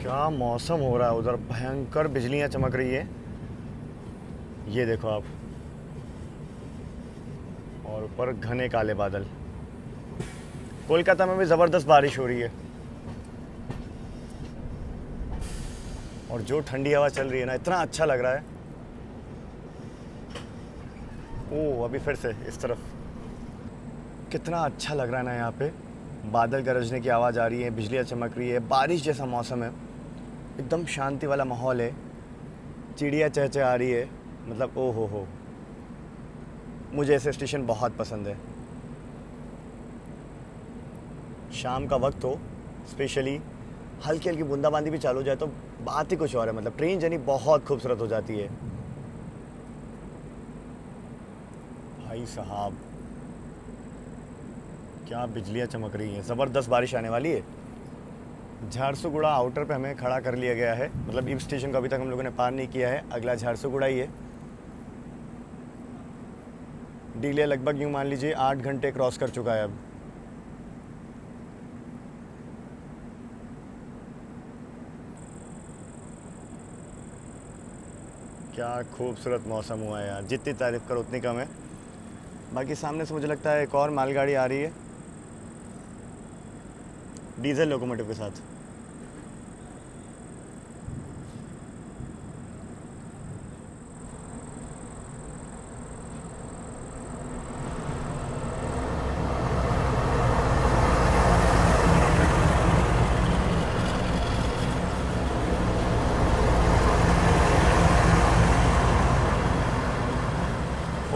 क्या मौसम हो रहा है उधर, भयंकर बिजलियां चमक रही है। ये देखो आप, और ऊपर घने काले बादल। कोलकाता में भी ज़बरदस्त बारिश हो रही है, और जो ठंडी हवा चल रही है ना, इतना अच्छा लग रहा है। ओह, अभी फिर से इस तरफ कितना अच्छा लग रहा है ना यहाँ पे। बादल गरजने की आवाज़ आ रही है, बिजलियाँ चमक रही है, बारिश जैसा मौसम है, एकदम शांति वाला माहौल है, चिड़िया चहचहा रही है। मतलब ओ हो, मुझे ऐसे स्टेशन बहुत पसंद है। शाम का वक्त हो, स्पेशली हल्की हल्की बूंदाबांदी भी चालू हो जाए तो बात ही कुछ और है। मतलब ट्रेन जर्नी बहुत खूबसूरत हो जाती है। भाई साहब क्या बिजलियाँ चमक रही हैं, ज़बरदस्त बारिश आने वाली है। झारसुगुड़ा आउटर पे हमें खड़ा कर लिया गया है। मतलब इस स्टेशन को अभी तक हम लोगों ने पार नहीं किया है, अगला झारसुगुड़ा ही है। डिले लगभग यूँ मान लीजिए 8 घंटे क्रॉस कर चुका है अब। क्या खूबसूरत मौसम हुआ है यार, जितनी तारीफ़ करो उतनी कम है। बाकी सामने से मुझे लगता है एक और मालगाड़ी आ रही है डीजल लोकोमोटिव के साथ।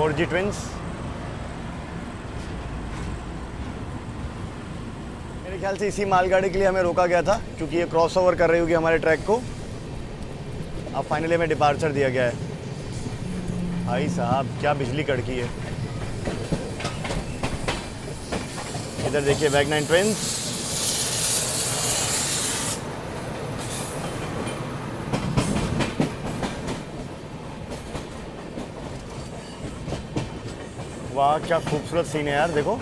जी ट्विंस। मेरे ख्याल से इसी मालगाड़ी के लिए हमें रोका गया था, क्योंकि ये क्रॉस ओवर कर रही होगी हमारे ट्रैक को। अब फाइनली हमें डिपार्चर दिया गया है। भाई साहब क्या बिजली कड़की है। इधर देखिए बैग 9 ट्विंस। वाह क्या खूबसूरत सीन है यार, देखो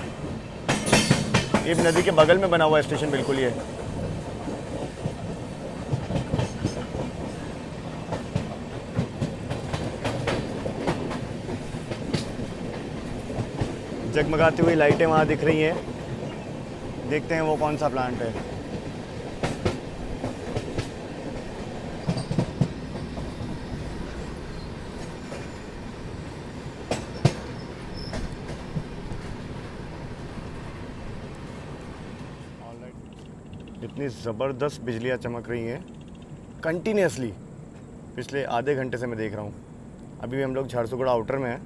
ये नदी के बगल में बना हुआ है स्टेशन बिल्कुल ये। जगमगाती हुई लाइटें वहाँ दिख रही हैं। देखते हैं वो कौन सा प्लांट है। इतनी ज़बरदस्त बिजलियाँ चमक रही हैं कंटिन्यूसली, पिछले आधे घंटे से मैं देख रहा हूँ। अभी भी हम लोग झारसुगुड़ा आउटर में हैं।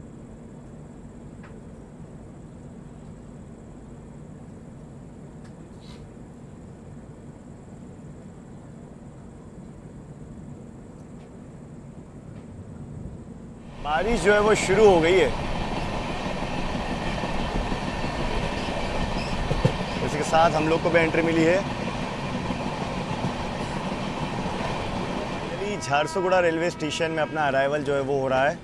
बारिश जो है वो शुरू हो गई है। इसके साथ हम लोग को भी एंट्री मिली है। झारसुगुड़ा रेलवे स्टेशन में अपना अराइवल जो है वो हो रहा है।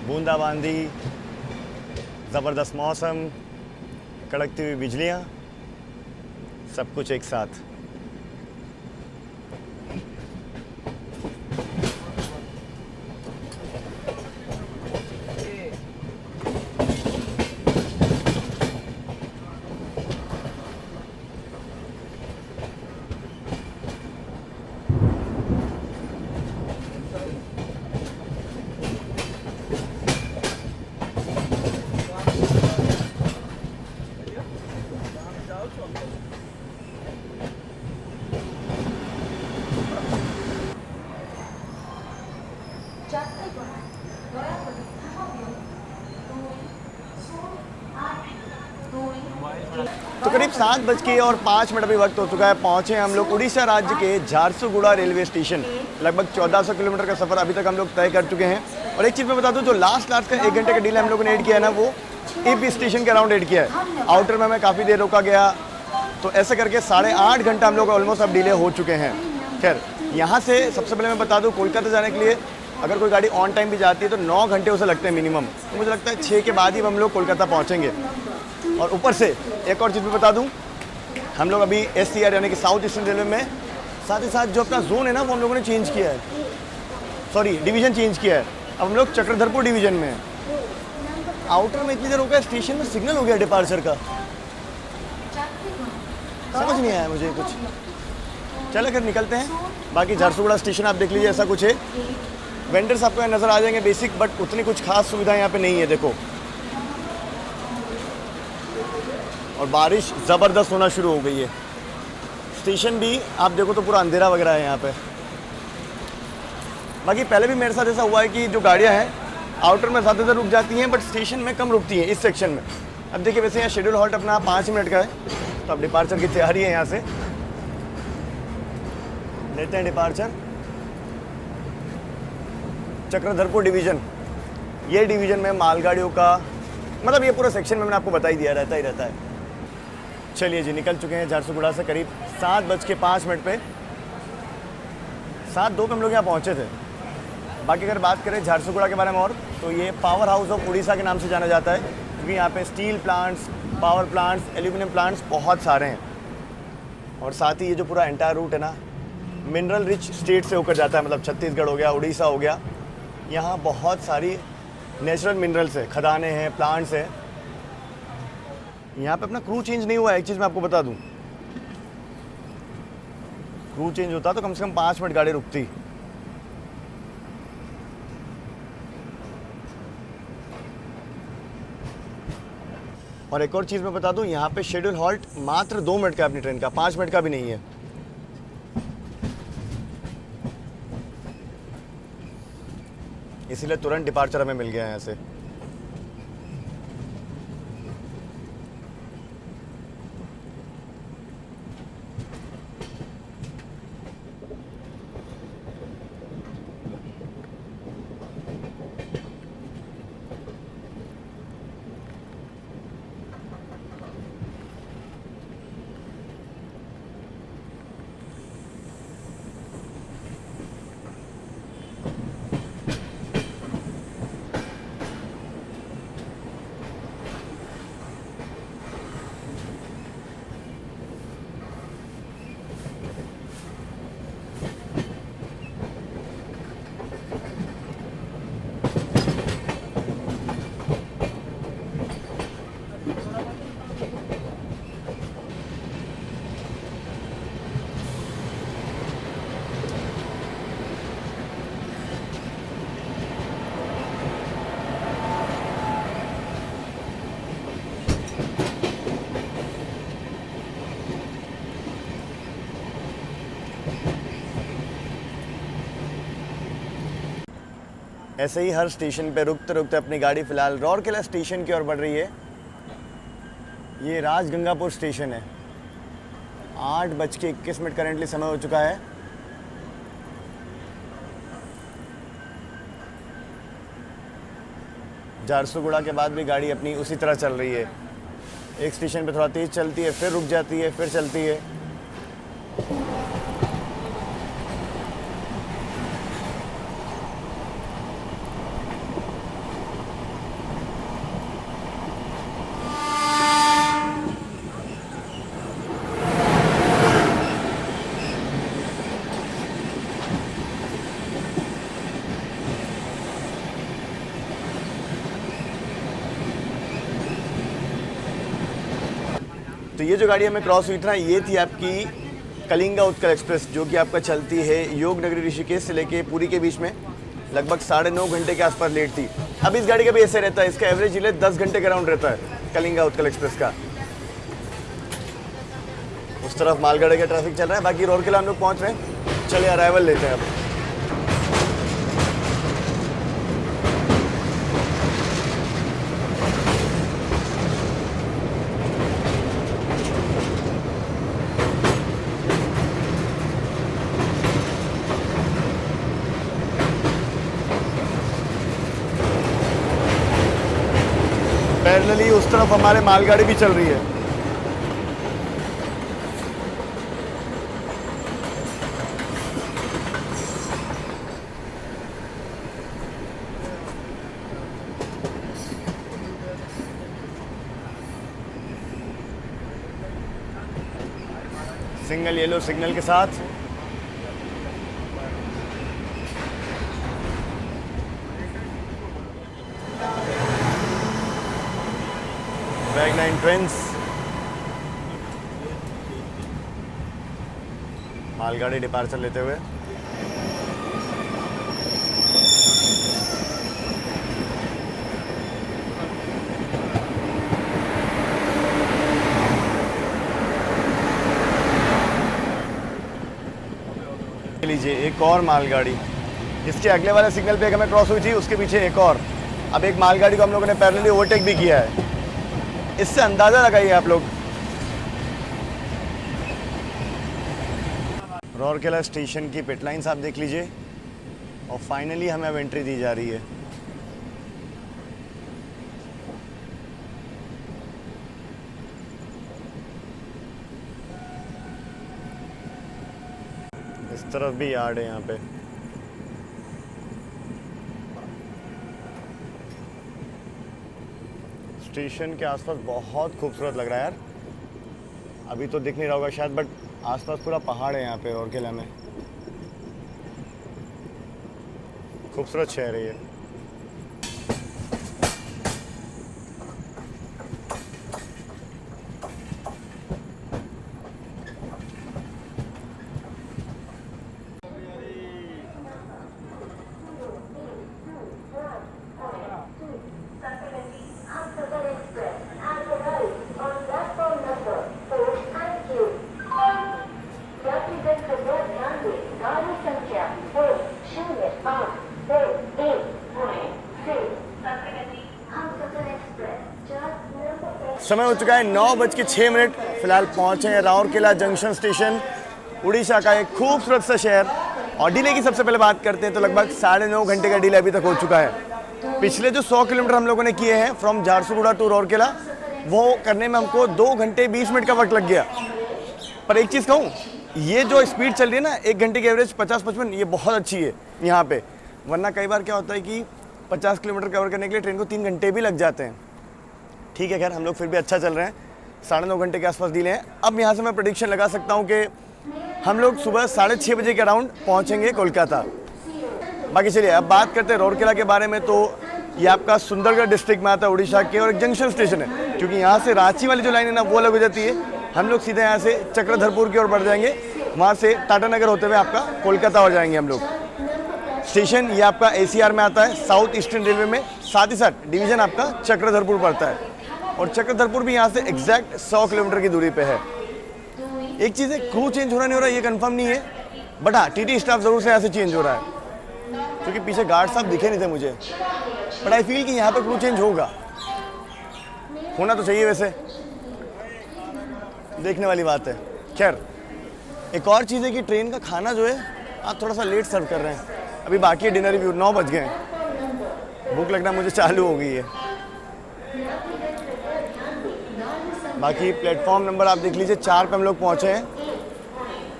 बूंदाबांदी, ज़बरदस्त मौसम, कड़कती हुई बिजलियाँ, सब कुछ एक साथ। तो करीब 7:05 अभी वक्त हो चुका है। पहुंचे हम लोग उड़ीसा राज्य के झारसुगुड़ा रेलवे स्टेशन। लगभग 1400 किलोमीटर का सफ़र अभी तक हम लोग तय कर चुके हैं। और एक चीज़ मैं बता दूं, जो लास्ट का 1 घंटे का डिले हम लोगों ने ऐड किया है ना, वो ईपी स्टेशन के अराउंड ऐड किया है। आउटर में हमें काफ़ी देर रोका गया, तो ऐसे करके 8.5 घंटा हम लोग ऑलमोस्ट अब डिले हो चुके हैं। खैर यहाँ से सबसे पहले मैं बता दूँ, कोलकाता जाने के लिए अगर कोई गाड़ी ऑन टाइम भी जाती है तो 9 घंटे उसे लगते हैं मिनिमम। तो मुझे लगता है 6 के बाद ही हम लोग कोलकाता पहुँचेंगे। और ऊपर से एक और चीज़ भी बता दूं, हम लोग अभी SCR यानी कि साउथ ईस्टर्न रेलवे में, साथ ही साथ जो अपना जोन है ना वो हम लोगों ने चेंज किया है, सॉरी डिवीज़न चेंज किया है। अब हम लोग चक्रधरपुर डिवीज़न में हैं। आउटर में इतनी देर हो गया, स्टेशन में सिग्नल हो गया डिपार्चर का, समझ नहीं आया मुझे कुछ। चलो फिर निकलते हैं। बाकी झारसुगुड़ा स्टेशन आप देख लीजिए, ऐसा कुछ है। वेंडर्स आपको यहाँ नज़र आ जाएंगे बेसिक, बट उतनी कुछ खास सुविधा यहाँ पे नहीं है। देखो और बारिश ज़बरदस्त होना शुरू हो गई है। स्टेशन भी आप देखो तो पूरा अंधेरा वगैरह है यहाँ पे। बाकी पहले भी मेरे साथ ऐसा हुआ है कि जो गाड़ियाँ हैं आउटर में ज़्यादातर रुक जाती हैं, बट स्टेशन में कम रुकती हैं इस सेक्शन में। अब देखिए वैसे यहाँ शेड्यूल हॉल्ट अपना 5 मिनट का है, तो अब डिपार्चर की तैयारी है। यहाँ से लेते हैं डिपार्चर। चक्रधरपुर डिवीज़न, ये डिवीज़न में मालगाड़ियों का मतलब ये पूरा सेक्शन में मैंने आपको बता ही दिया, रहता ही रहता है। चलिए जी, निकल चुके हैं झारसुगुड़ा से करीब 7:05 पे। 7:02 पे हम लोग यहाँ पहुँचे थे। बाकी अगर बात करें झारसुगुड़ा के बारे में और, तो ये पावर हाउस ऑफ उड़ीसा के नाम से जाना जाता है, क्योंकि यहाँ पे steel plants, power plants, aluminium plants बहुत सारे हैं। और साथ ही ये जो पूरा एंटायर रूट है ना, मिनरल रिच स्टेट से होकर जाता है, मतलब छत्तीसगढ़ हो गया, उड़ीसा हो गया। यहाँ बहुत सारी नेचुरल मिनरल्स है, खदानें हैं, प्लांट्स हैं। यहाँ पे अपना क्रू चेंज नहीं हुआ है। एक चीज़ मैं आपको बता दूँ, क्रू चेंज होता तो कम से कम 5 मिनट गाड़ी रुकती। और एक और चीज़ मैं बता दूं, यहाँ पे शेड्यूल हॉल्ट मात्र 2 मिनट का है अपनी ट्रेन का, 5 मिनट का भी नहीं है। इसीलिए तुरंत डिपार्चर हमें मिल गया है यहाँ से। ऐसे ही हर स्टेशन पे रुकते रुकते अपनी गाड़ी फिलहाल राउरकेला स्टेशन की ओर बढ़ रही है। ये राजगंगापुर स्टेशन है। 8:21 करेंटली समय हो चुका है। झारसुगुड़ा के बाद भी गाड़ी अपनी उसी तरह चल रही है। एक स्टेशन पे थोड़ा तेज़ चलती है, फिर रुक जाती है, फिर चलती है। तो ये जो गाड़ी हमें क्रॉस हुई थी ना, ये थी आपकी कलिंगा उत्कल एक्सप्रेस, जो कि आपका चलती है योग नगरी ऋषिकेश से लेके पुरी के बीच में। लगभग 9.5 घंटे के आसपास लेट थी। अब इस गाड़ी का भी ऐसे रहता है, इसका एवरेज डिले 10 घंटे के अराउंड रहता है कलिंगा उत्कल एक्सप्रेस का। उस तरफ मालगाड़ी का ट्रैफिक चल रहा है। बाकी राउरकेला हम लोग पहुँच रहे हैं। चलिए अराइवल लेते हैं अब। पैरेलली उस तरफ हमारे मालगाड़ी भी चल रही है। सिग्नल येलो सिग्नल के साथ बैग 9 ट्रेंस मालगाड़ी डिपार्चर लेते हुए। एक और मालगाड़ी, इसके अगले वाले सिग्नल पे एक हमें क्रॉस हुई थी, उसके पीछे एक और। अब एक मालगाड़ी को हम लोगों ने पैरेलली ओवरटेक भी किया है। इससे अंदाज़ा लगाइए आप लोग। रौरकेला स्टेशन की पिट लाइन्स आप देख लीजिए और फाइनली हमें अब एंट्री दी जा रही है। इस तरफ भी यार्ड है यहाँ पे। स्टेशन के आसपास बहुत खूबसूरत लग रहा है यार। अभी तो दिख नहीं रहा होगा शायद, बट आसपास पूरा पहाड़ है यहाँ पे रौरकेला में। खूबसूरत शहर है ये। समय हो चुका है 9:06। फिलहाल पहुंचे हैं राउरकेला जंक्शन स्टेशन, उड़ीसा का एक खूबसूरत सा शहर। और डिले की सबसे पहले बात करते हैं तो लगभग 9.5 घंटे का डिले अभी तक हो चुका है। पिछले जो 100 किलोमीटर हम लोगों ने किए हैं फ्रॉम झारसुगुड़ा टू राउरकेला, वो करने में हमको 2 घंटे 20 मिनट का वक्त लग गया। पर एक चीज़ कहूँ, ये जो स्पीड चल रही है ना, 1 घंटे की एवरेज 50-55, ये बहुत अच्छी है यहाँ पे। वरना कई बार क्या होता है कि 50 किलोमीटर कवर करने के लिए ट्रेन को 3 घंटे भी लग जाते हैं। ठीक है, खैर हम लोग फिर भी अच्छा चल रहे हैं। 9.5 घंटे के आसपास डिले हैं। अब यहाँ से मैं प्रेडिक्शन लगा सकता हूँ कि हम लोग सुबह 6:30 बजे के अराउंड पहुँचेंगे कोलकाता। बाकी चलिए अब बात करते हैं राउरकेला के बारे में। तो ये आपका सुंदरगढ़ डिस्ट्रिक्ट में आता है उड़ीसा के, और एक जंक्शन स्टेशन है, क्योंकि यहाँ से रांची वाली जो लाइन है ना वो अलग हो जाती है। हम लोग सीधे यहाँ से चक्रधरपुर की ओर बढ़ जाएंगे, वहाँ से टाटा नगर होते हुए आपका कोलकाता हो जाएंगे हम लोग। स्टेशन ये आपका ACR में आता है, साउथ ईस्टर्न रेलवे में। साथ ही साथ डिवीज़न आपका चक्रधरपुर पड़ता है, और चक्रधरपुर भी यहाँ से एग्जैक्ट 100 किलोमीटर की दूरी पे है। एक चीज़ है, क्रू चेंज हो रहा नहीं हो रहा ये कंफर्म नहीं है, बट हाँ TT स्टाफ ज़रूर से यहाँ से चेंज हो रहा है, क्योंकि पीछे गार्ड साहब दिखे नहीं थे मुझे। बट आई फील कि यहाँ पे क्रू चेंज होगा, होना तो चाहिए वैसे, देखने वाली बात है। खैर एक और चीज़ है कि ट्रेन का खाना जो है आप थोड़ा सा लेट सर्व कर रहे हैं। अभी बाकी है डिनर रिव्यू, 9 बज गए हैं, भूख लगना मुझे चालू हो गई है। बाकी प्लेटफॉर्म नंबर आप देख लीजिए, 4 पे हम लोग पहुँचे हैं।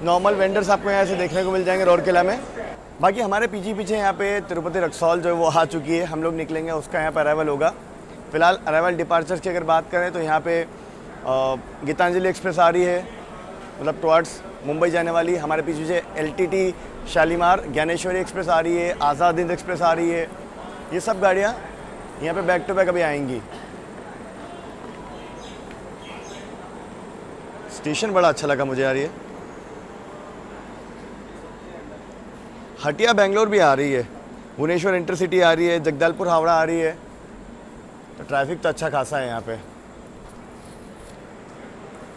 नॉर्मल वेंडर्स आपको यहाँ से देखने को मिल जाएंगे राउरकेला में। बाकी हमारे पीछे यहाँ पे तिरुपति रक्सौल जो है वो आ चुकी है, हम लोग निकलेंगे, उसका यहाँ पर अराइवल होगा। फिलहाल अराइवल डिपार्चर्स की अगर बात करें तो यहाँ पे गीतांजलि एक्सप्रेस आ रही है, मतलब टुवर्ड्स मुंबई जाने वाली। हमारे पीछे LTT शालीमार ज्ञानेश्वरी एक्सप्रेस आ रही है, आज़ाद हिंद एक्सप्रेस आ रही है। ये सब गाड़ियाँ यहाँ पे बैक टू बैक अभी आएंगी। स्टेशन बड़ा अच्छा लगा मुझे यार ये। हटिया बेंगलोर भी आ रही है, भुवनेश्वर इंटरसिटी आ रही है, जगदलपुर हावड़ा आ रही है, तो ट्रैफिक तो अच्छा खासा है यहाँ पे।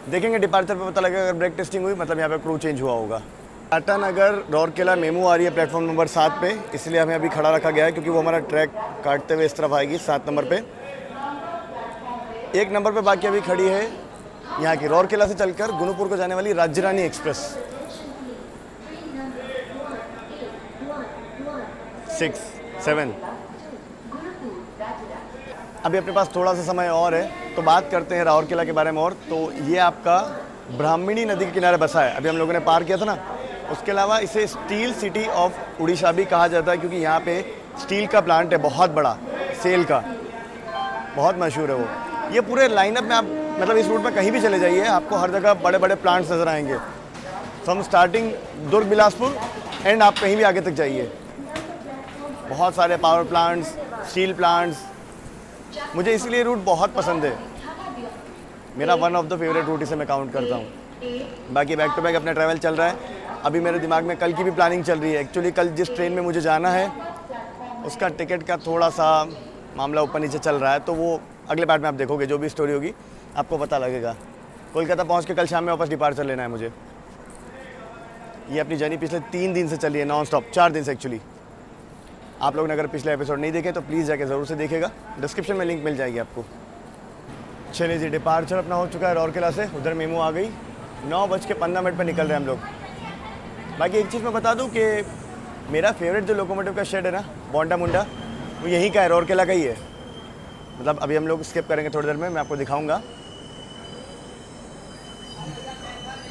देखेंगे डिपार्चर पे पता लगेगा, अगर ब्रेक टेस्टिंग हुई मतलब यहाँ पे क्रू चेंज हुआ होगा। टाटा नगर राउरकेला मेमू आ रही है प्लेटफॉर्म नंबर 7 पे, इसलिए हमें अभी खड़ा रखा गया है, क्योंकि वो हमारा ट्रैक काटते हुए इस तरफ आएगी 7 नंबर पे। 1 नंबर पे बाकी अभी खड़ी है यहाँ की राउरकेला से चलकर गुनुपुर को जाने वाली राज्यरानी एक्सप्रेस 6, 7। अभी अपने पास थोड़ा सा समय और है, तो बात करते हैं राउरकेला के बारे में। और तो ये आपका ब्राह्मणी नदी के किनारे बसा है, अभी हम लोगों ने पार किया था ना। उसके अलावा इसे स्टील सिटी ऑफ उड़ीसा भी कहा जाता है, क्योंकि यहाँ पे स्टील का प्लांट है बहुत बड़ा, सेल का, बहुत मशहूर है वो। ये पूरे लाइनअप में आप मतलब इस रूट में कहीं भी चले जाइए, आपको हर जगह बड़े बड़े प्लांट्स नज़र आएंगे। From starting Durg Bilaspur and आप कहीं भी आगे तक जाइए, बहुत सारे पावर प्लांट्स, स्टील प्लांट्स। मुझे इसलिए रूट बहुत पसंद है, मेरा one of the favourite route इसे मैं काउंट करता हूँ। बाकी बैक टू बैक अपना ट्रैवल चल रहा है। अभी मेरे दिमाग में कल की भी प्लानिंग चल रही है। एक्चुअली कल जिस ट्रेन में मुझे जाना है उसका टिकट का थोड़ा सा मामला ऊपर नीचे चल रहा है, तो वो अगले पार्ट में आप देखोगे, जो भी स्टोरी होगी आपको पता लगेगा। कोलकाता पहुँच के कल शाम में वापस डिपार्चर लेना है मुझे। ये अपनी जर्नी पिछले 3 दिन से चली है नॉन स्टॉप, 4 दिन से एक्चुअली। आप लोगों ने अगर पिछले एपिसोड नहीं देखे तो प्लीज़ जाके ज़रूर से देखिएगा, डिस्क्रिप्शन में लिंक मिल जाएगी आपको। चलिए जी, डिपार्चर अपना हो चुका है राउरकेला से। उधर मेमो आ गई, 9:15 पर निकल रहे हैं हम लोग। बाकी एक चीज़ मैं बता दूं कि मेरा फेवरेट जो लोकोमोटिव का शेड है ना, बोंडा मुंडा, वो यहीं का है, राउरकेला का ही है। मतलब अभी हम लोग स्किप करेंगे थोड़ी देर में, मैं आपको दिखाऊंगा।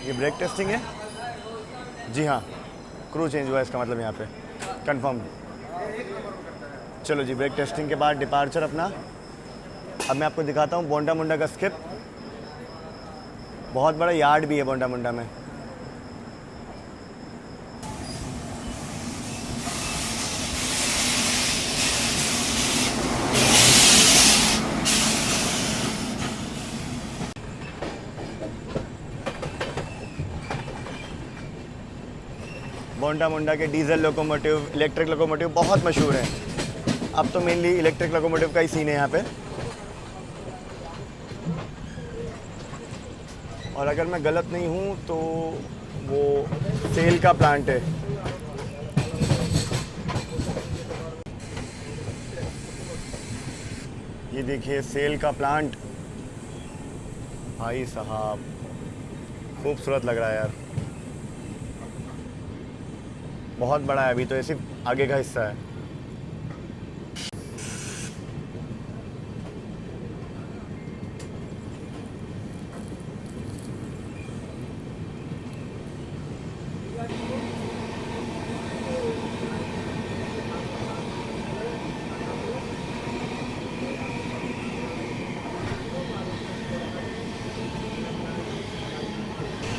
ये ब्रेक टेस्टिंग है जी, हाँ क्रू चेंज हुआ है इसका मतलब यहाँ पे कंफर्म। चलो जी, ब्रेक टेस्टिंग के बाद डिपार्चर अपना। अब मैं आपको दिखाता हूँ बोंडा मुंडा का स्किप। बहुत बड़ा यार्ड भी है बोंडा मुंडा में। बोंडा मुंडा के डीजल लोकोमोटिव, इलेक्ट्रिक लोकोमोटिव बहुत मशहूर हैं। अब तो मेनली इलेक्ट्रिक लोकोमोटिव का ही सीन है यहाँ पे। और अगर मैं गलत नहीं हूँ तो वो सेल का प्लांट है। ये देखिए सेल का प्लांट, भाई साहब खूबसूरत लग रहा है यार, बहुत बड़ा है। अभी तो ये सिर्फ आगे का हिस्सा है।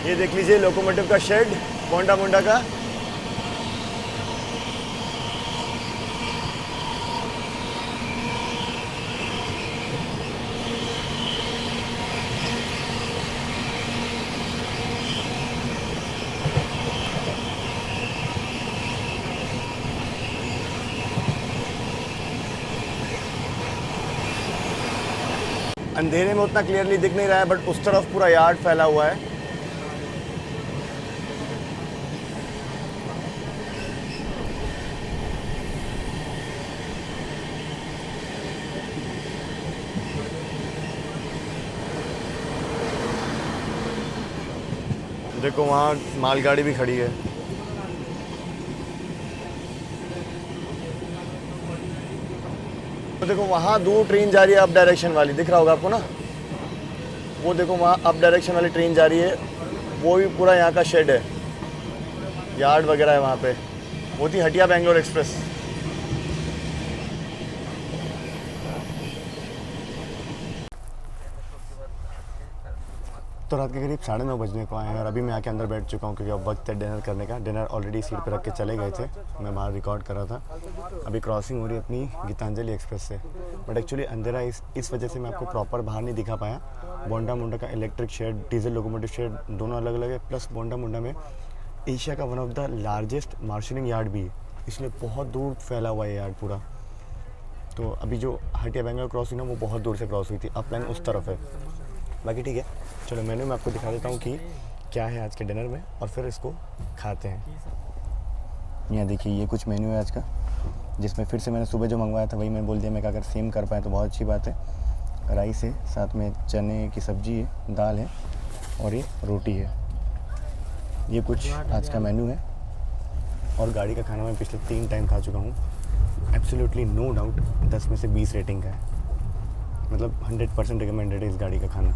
ये देख लीजिए लोकोमोटिव का शेड बोंडा मुंडा का। अंधेरे में उतना क्लियरली दिख नहीं रहा है, बट उस तरफ पूरा यार्ड फैला हुआ है। देखो वहाँ मालगाड़ी भी खड़ी है। तो देखो वहाँ दूर ट्रेन जा रही है अप डायरेक्शन वाली, दिख रहा होगा आपको ना। वो देखो वहाँ अप डायरेक्शन वाली ट्रेन जा रही है, वो भी पूरा यहाँ का शेड है, यार्ड वगैरह है वहाँ पे। वो थी हटिया बेंगलोर एक्सप्रेस। तो रात के करीब 9:30 बजने को आए हैं और अभी मैं आके अंदर बैठ चुका हूँ, क्योंकि अब वक्त है डिनर करने का। डिनर ऑलरेडी सीट पे रख के चले गए थे, मैं बाहर रिकॉर्ड कर रहा था। अभी क्रॉसिंग हो रही है अपनी गीतांजलि एक्सप्रेस से, बट एक्चुअली अंधेरा इस वजह से मैं आपको प्रॉपर बाहर नहीं दिखा पाया। बोंडा मुंडा का electric shed, diesel locomotive shed दोनों अलग अलग है। प्लस बोंडा मुंडा में एशिया का one of the largest marshalling yard भी है, इसलिए बहुत दूर फैला हुआ है यार्ड पूरा। तो अभी जो हटिया बेंगलोर क्रॉसिंग है वो बहुत दूर से क्रॉस हुई थी, अप लाइन उस तरफ है। बाकी ठीक है, चलो मेन्यू में आपको दिखा देता हूँ कि क्या है आज के डिनर में, और फिर इसको खाते हैं। यहाँ देखिए ये कुछ मेन्यू है आज का, जिसमें फिर से मैंने सुबह जो मंगवाया था वही मैं बोल दिया। मैं अगर सेम कर पाए तो बहुत अच्छी बात है। राइस है, साथ में चने की सब्ज़ी है, दाल है और ये रोटी है। ये कुछ आज का मेन्यू है। और गाड़ी का खाना मैं पिछले 3 टाइम खा चुका हूँ। एब्सोल्युटली नो डाउट 10 में से 20 रेटिंग का है, मतलब 100% रिकमेंडेड है इस गाड़ी का खाना।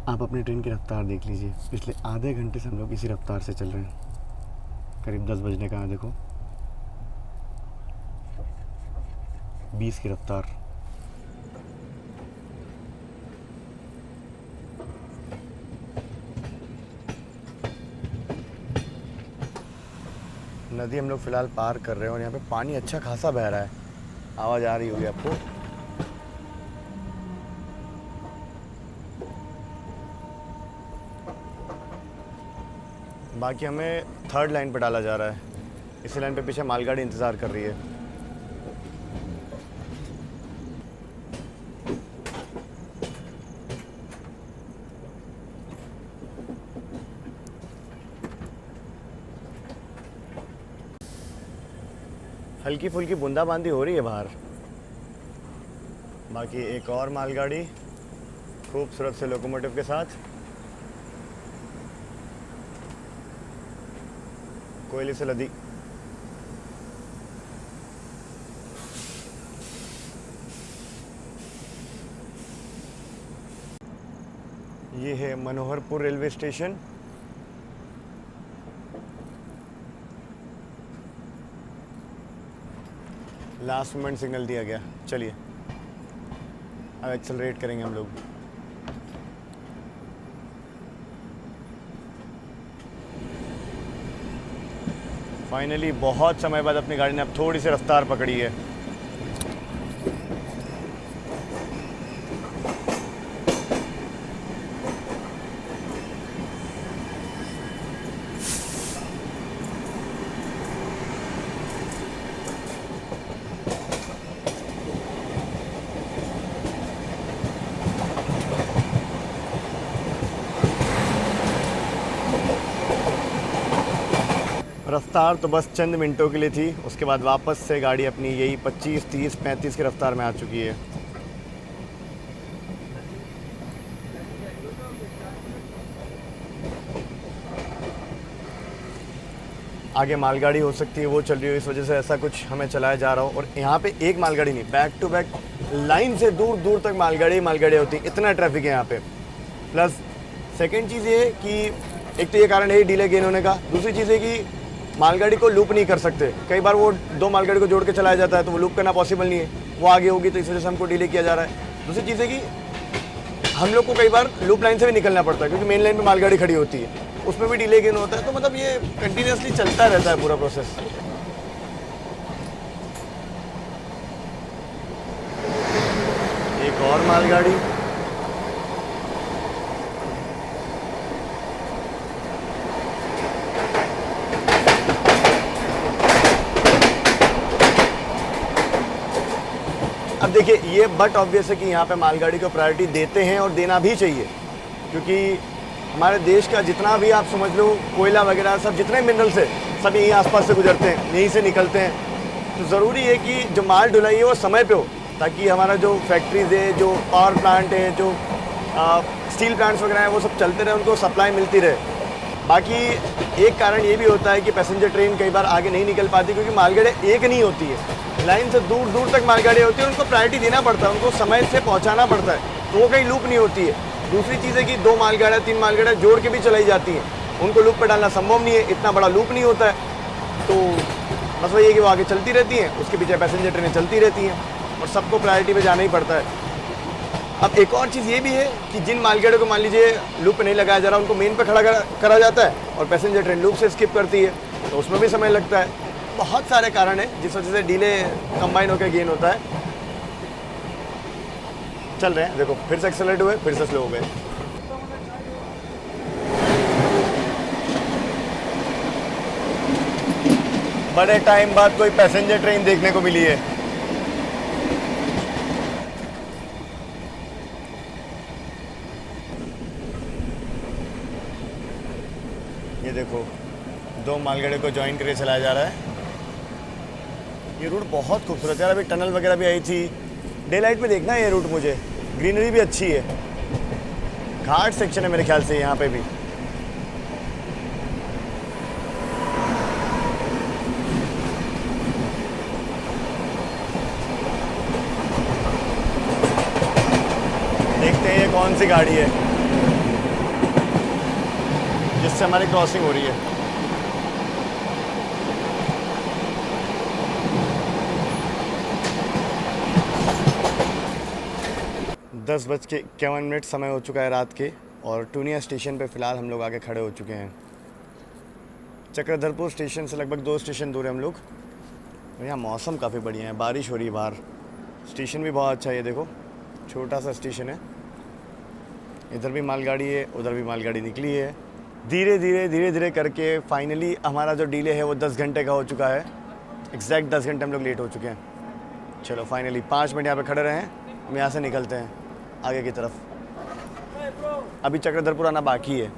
आप अपनी ट्रेन की रफ्तार देख लीजिए, पिछले आधे घंटे से हम लोग इसी रफ्तार से चल रहे हैं। करीब 10 बजने का है, देखो 20 की रफ्तार। नदी हम लोग फ़िलहाल पार कर रहे हैं और यहाँ पे पानी अच्छा खासा बह रहा है, आवाज़ आ रही होगी आपको। बाकी हमें 3rd लाइन पर डाला जा रहा है, इसी लाइन पे पीछे मालगाड़ी इंतज़ार कर रही है। हल्की फुल्की बूंदाबांदी हो रही है बाहर। बाकी एक और मालगाड़ी खूबसूरत से लोकोमोटिव के साथ, कोयले से लदी। ये है Manoharpur railway station. Last moment signal दिया गया। चलिए अब एक्सेलरेट करेंगे हम लोग। फाइनली बहुत समय बाद अपनी गाड़ी ने अब थोड़ी सी रफ्तार पकड़ी है। रफ्तार तो बस चंद मिनटों के लिए थी, उसके बाद वापस से गाड़ी अपनी यही 25, 30, 35 की रफ्तार में आ चुकी है। आगे मालगाड़ी हो सकती है, वो चल रही हो, इस वजह से ऐसा कुछ हमें चलाया जा रहा हो। और यहाँ पे एक मालगाड़ी नहीं, बैक टू बैक लाइन से दूर दूर तक मालगाड़ी होती है, इतना ट्रैफिक है यहाँ पे। प्लस सेकेंड चीज़ ये है कि एक तो ये कारण है डिले गेन होने का, दूसरी चीज़ है कि मालगाड़ी को लूप नहीं कर सकते। कई बार वो दो मालगाड़ी को जोड़ के चलाया जाता है तो वो लूप करना पॉसिबल नहीं है, वो आगे होगी, तो इस वजह से हमको डिले किया जा रहा है। दूसरी चीज़ है कि हम लोग को कई बार लूप लाइन से भी निकलना पड़ता है, क्योंकि मेन लाइन पे मालगाड़ी खड़ी होती है, उसमें भी डिले गेन होता है। तो मतलब ये कंटिन्यूसली चलता रहता है पूरा प्रोसेस। एक और मालगाड़ी। अब देखिए ये बट ऑब्वियस है कि यहाँ पे मालगाड़ी को प्रायोरिटी देते हैं और देना भी चाहिए, क्योंकि हमारे देश का जितना भी आप समझ लो कोयला वगैरह सब जितने मिनरल्स है सब यहीं आसपास से गुजरते हैं, यहीं से निकलते हैं। तो ज़रूरी है कि जो माल ढुलाई है वो समय पे हो, ताकि हमारा जो फैक्ट्रीज है, जो पावर प्लांट है, जो स्टील प्लांट्स वगैरह हैं, वो सब चलते रहे, उनको सप्लाई मिलती रहे। बाकी एक कारण ये भी होता है कि पैसेंजर ट्रेन कई बार आगे नहीं निकल पाती, क्योंकि मालगाड़ी एक नहीं होती है, लाइन से दूर दूर तक मालगाड़ी होती है, उनको प्रायोरिटी देना पड़ता है, उनको समय से पहुंचाना पड़ता है, तो वो कहीं लूप नहीं होती है। दूसरी चीज़ है कि 2 मालगाड़ियाँ 3 मालगाड़ियाँ जोड़ के भी चलाई जाती हैं, उनको लूप पर डालना संभव नहीं है, इतना बड़ा लूप नहीं होता है। तो बस वही है कि वो आगे चलती रहती हैं, उसके पीछे पैसेंजर ट्रेनें चलती रहती हैं, और सबको प्रायोरिटी पे जाना ही पड़ता है। अब एक और चीज़ ये भी है कि जिन मालगाड़ियों को मान लीजिए लूप पे नहीं लगाया जा रहा, उनको मेन पे खड़ा करा जाता है और पैसेंजर ट्रेन लूप से स्किप करती है, तो उसमें भी समय लगता है। बहुत सारे कारण हैं जिस वजह से डिले कंबाइन होकर गेन होता है। चल रहे हैं, देखो फिर से एक्सेलरेट हुए, फिर से स्लो हो गए। बड़े टाइम बाद कोई पैसेंजर ट्रेन देखने को मिली है। ये देखो 2 मालगाड़ी को ज्वाइन करके चलाया जा रहा है। ये रूट बहुत खूबसूरत है, अभी टनल वगैरह भी आई थी। डे लाइट में देखना है ये रूट, मुझे ग्रीनरी भी अच्छी है, घाट सेक्शन है मेरे ख्याल से यहाँ पे भी। देखते हैं ये कौन सी गाड़ी है जिससे हमारी क्रॉसिंग हो रही है। 10:51 समय हो चुका है रात के, और टूनिया स्टेशन पे फ़िलहाल हम लोग आके खड़े हो चुके हैं। चक्रधरपुर स्टेशन से लगभग 2 स्टेशन दूर है हम लोग। और यहाँ मौसम काफ़ी बढ़िया है, बारिश हो रही है बाहर। स्टेशन भी बहुत अच्छा है, ये देखो छोटा सा स्टेशन है, इधर भी मालगाड़ी है, उधर भी मालगाड़ी निकली है। धीरे धीरे करके फाइनली हमारा जो डिले है वो 10 घंटे का हो चुका है। एग्जैक्ट 10 घंटे हम लोग लेट हो चुके हैं। चलो फाइनली 5 मिनट यहाँ पे खड़े रहे हैं, हम यहाँ से निकलते हैं आगे की तरफ। अभी चक्रधरपुर आना बाकी है।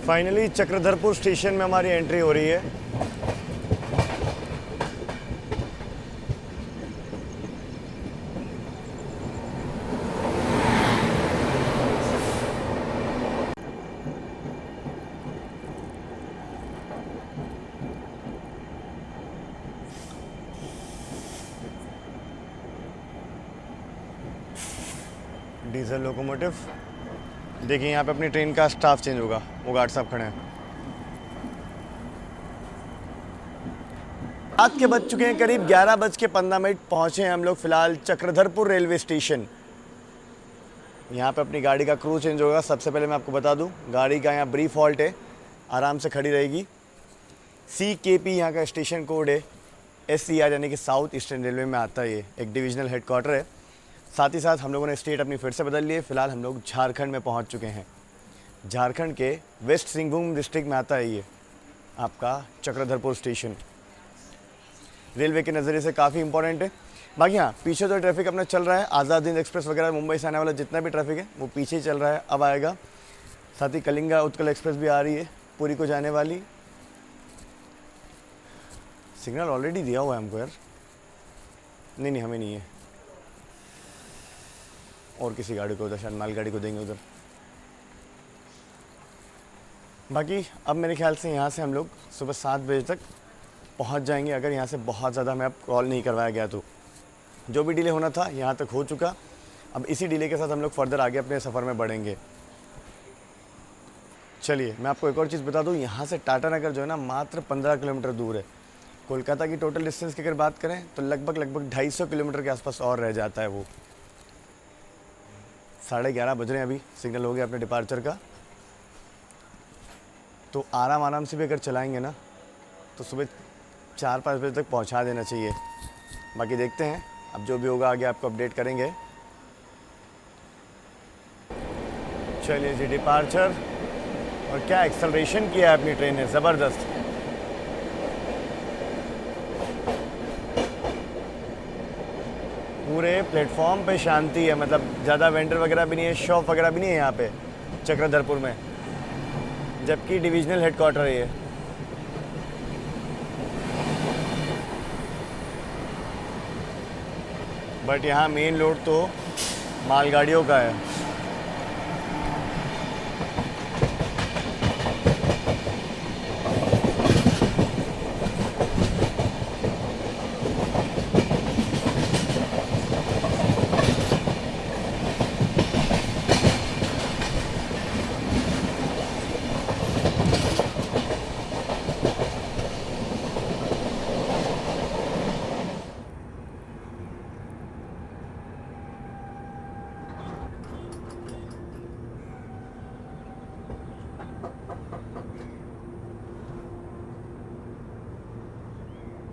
फाइनली चक्रधरपुर स्टेशन में हमारी एंट्री हो रही है। Diesel locomotive. देखिए यहाँ पे अपनी ट्रेन का स्टाफ चेंज होगा, वो गार्ड साहब खड़े हैं। रात के बज चुके हैं करीब 11:15। पहुँचे हैं हम लोग फिलहाल चक्रधरपुर रेलवे स्टेशन। यहाँ पे अपनी गाड़ी का क्रू चेंज होगा। सबसे पहले मैं आपको बता दूँ, गाड़ी का यहाँ ब्रीफ हॉल्ट है, आराम से खड़ी रहेगी। CKP यहाँ का स्टेशन कोड है। SCR यानी कि साउथ ईस्टर्न रेलवे में आता है, ये एक डिविजनल हेडक्वार्टर है। साथ ही साथ हम लोगों ने स्टेट अपनी फिर से बदल ली है। फिलहाल हम लोग झारखंड में पहुंच चुके हैं। झारखंड के वेस्ट सिंहभूम डिस्ट्रिक्ट में आता है ये आपका चक्रधरपुर स्टेशन। रेलवे के नज़रिए से काफ़ी इंपॉर्टेंट है। बाकी हाँ, पीछे तो ट्रैफिक अपना चल रहा है। आज़ाद हिंद एक्सप्रेस वगैरह मुंबई से आने वाला जितना भी ट्रैफिक है वो पीछे ही चल रहा है, अब आएगा। साथ ही कलिंगा उत्कल एक्सप्रेस भी आ रही है, पुरी को जाने वाली। सिग्नल ऑलरेडी दिया हुआ है हमको यार। नहीं, हमें नहीं है, और किसी गाड़ी को उधर, शायद मालगाड़ी को देंगे उधर। बाकी अब मेरे ख्याल से यहाँ से हम लोग सुबह 7 बजे तक पहुँच जाएंगे, अगर यहाँ से बहुत ज़्यादा हमें अब कॉल नहीं करवाया गया तो। जो भी डिले होना था यहाँ तक हो चुका। अब इसी डिले के साथ हम लोग फर्दर आगे अपने सफ़र में बढ़ेंगे। चलिए मैं आपको एक और चीज़ बता दूँ, यहाँ से टाटा नगर जो है ना मात्र 15 किलोमीटर दूर है। कोलकाता की टोटल डिस्टेंस की अगर बात करें तो लगभग 250 किलोमीटर के आसपास और रह जाता है वो। 11:30 बज रहे हैं, अभी सिग्नल हो गया अपने डिपार्चर का। तो आराम से भी अगर चलाएंगे ना तो सुबह 4-5 बजे तक पहुंचा देना चाहिए। बाकी देखते हैं, अब जो भी होगा आगे आपको अपडेट करेंगे। चलिए जी, डिपार्चर। और क्या एक्सेलरेशन किया है अपनी ट्रेन ने, ज़बरदस्त। पूरे प्लेटफॉर्म पे शांति है, मतलब ज़्यादा वेंडर वगैरह भी नहीं है, शॉप वगैरह भी नहीं है यहाँ पे चक्रधरपुर में, जबकि डिविजनल हेडक्वार्टर है ये। बट यहाँ मेन लोड तो मालगाड़ियों का है।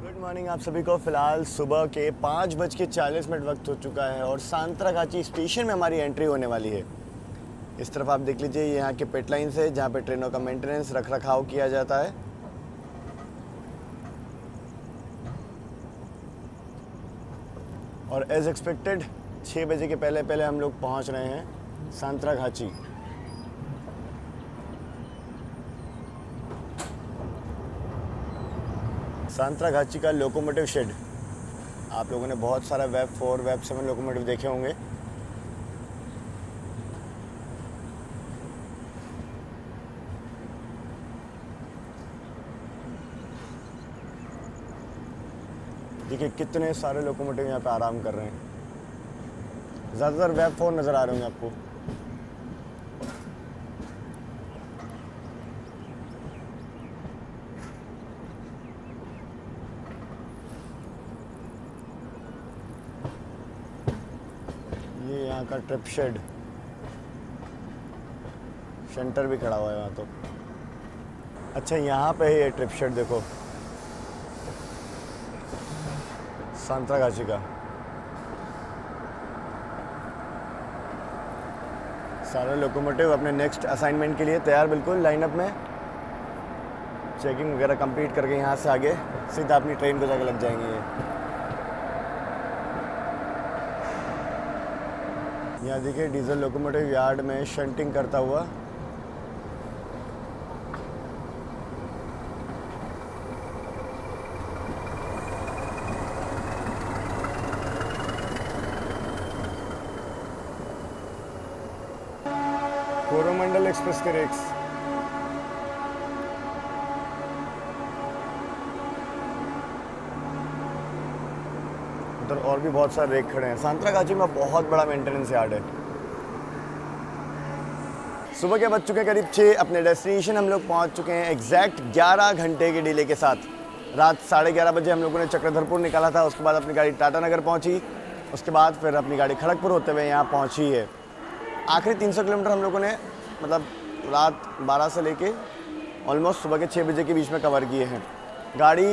गुड मॉर्निंग आप सभी को। फिलहाल सुबह के 5:40 वक्त हो चुका है और सांतरागाची स्टेशन में हमारी एंट्री होने वाली है। इस तरफ आप देख लीजिए, यहाँ के पिट लाइन से जहाँ पे ट्रेनों का मेंटेनेंस रख रखाव किया जाता है। और एज एक्सपेक्टेड 6 बजे के पहले पहले हम लोग पहुँच रहे हैं सांतरागाची। सांतरागाची का लोकोमोटिव शेड, आप लोगों ने बहुत सारा वेब 4, वेब 7 लोकोमोटिव देखे होंगे। देखिए कितने सारे लोकोमोटिव यहाँ पे आराम कर रहे हैं। ज़्यादातर वेब 4 नज़र आ रहे होंगे आपको। ये यहाँ का ट्रिप शेड, सेंटर भी खड़ा हुआ है यहाँ तो। अच्छा यहाँ पे है ये ट्रिप शेड, देखो सांतरागाची का। सारे लोकोमोटिव अपने नेक्स्ट असाइनमेंट के लिए तैयार, बिल्कुल लाइनअप में। चेकिंग वगैरह कंप्लीट करके यहाँ से आगे सीधा अपनी ट्रेन को जाकर लग जाएंगे ये। यहाँ देखिए डीजल लोकोमोटिव यार्ड में शंटिंग करता हुआ कोरोमंडल एक्सप्रेस के रेक्स। उधर और भी बहुत सारे रेक खड़े हैं। सांतरागाछी में बहुत बड़ा मेंटेनेंस यार्ड है। सुबह के बज चुके करीब 6। अपने डेस्टिनेशन हम लोग पहुंच चुके हैं एग्जैक्ट 11 घंटे के डिले के साथ। रात 11:30 बजे हम लोगों ने चक्रधरपुर निकाला था। उसके बाद अपनी गाड़ी टाटा नगर पहुंची। उसके बाद फिर अपनी गाड़ी खड़गपुर होते हुए यहाँ पहुंची है। आखिरी 300 किलोमीटर हम लोगों ने मतलब रात 12 से लेके ऑलमोस्ट सुबह के 6 बजे के बीच में कवर किए हैं। गाड़ी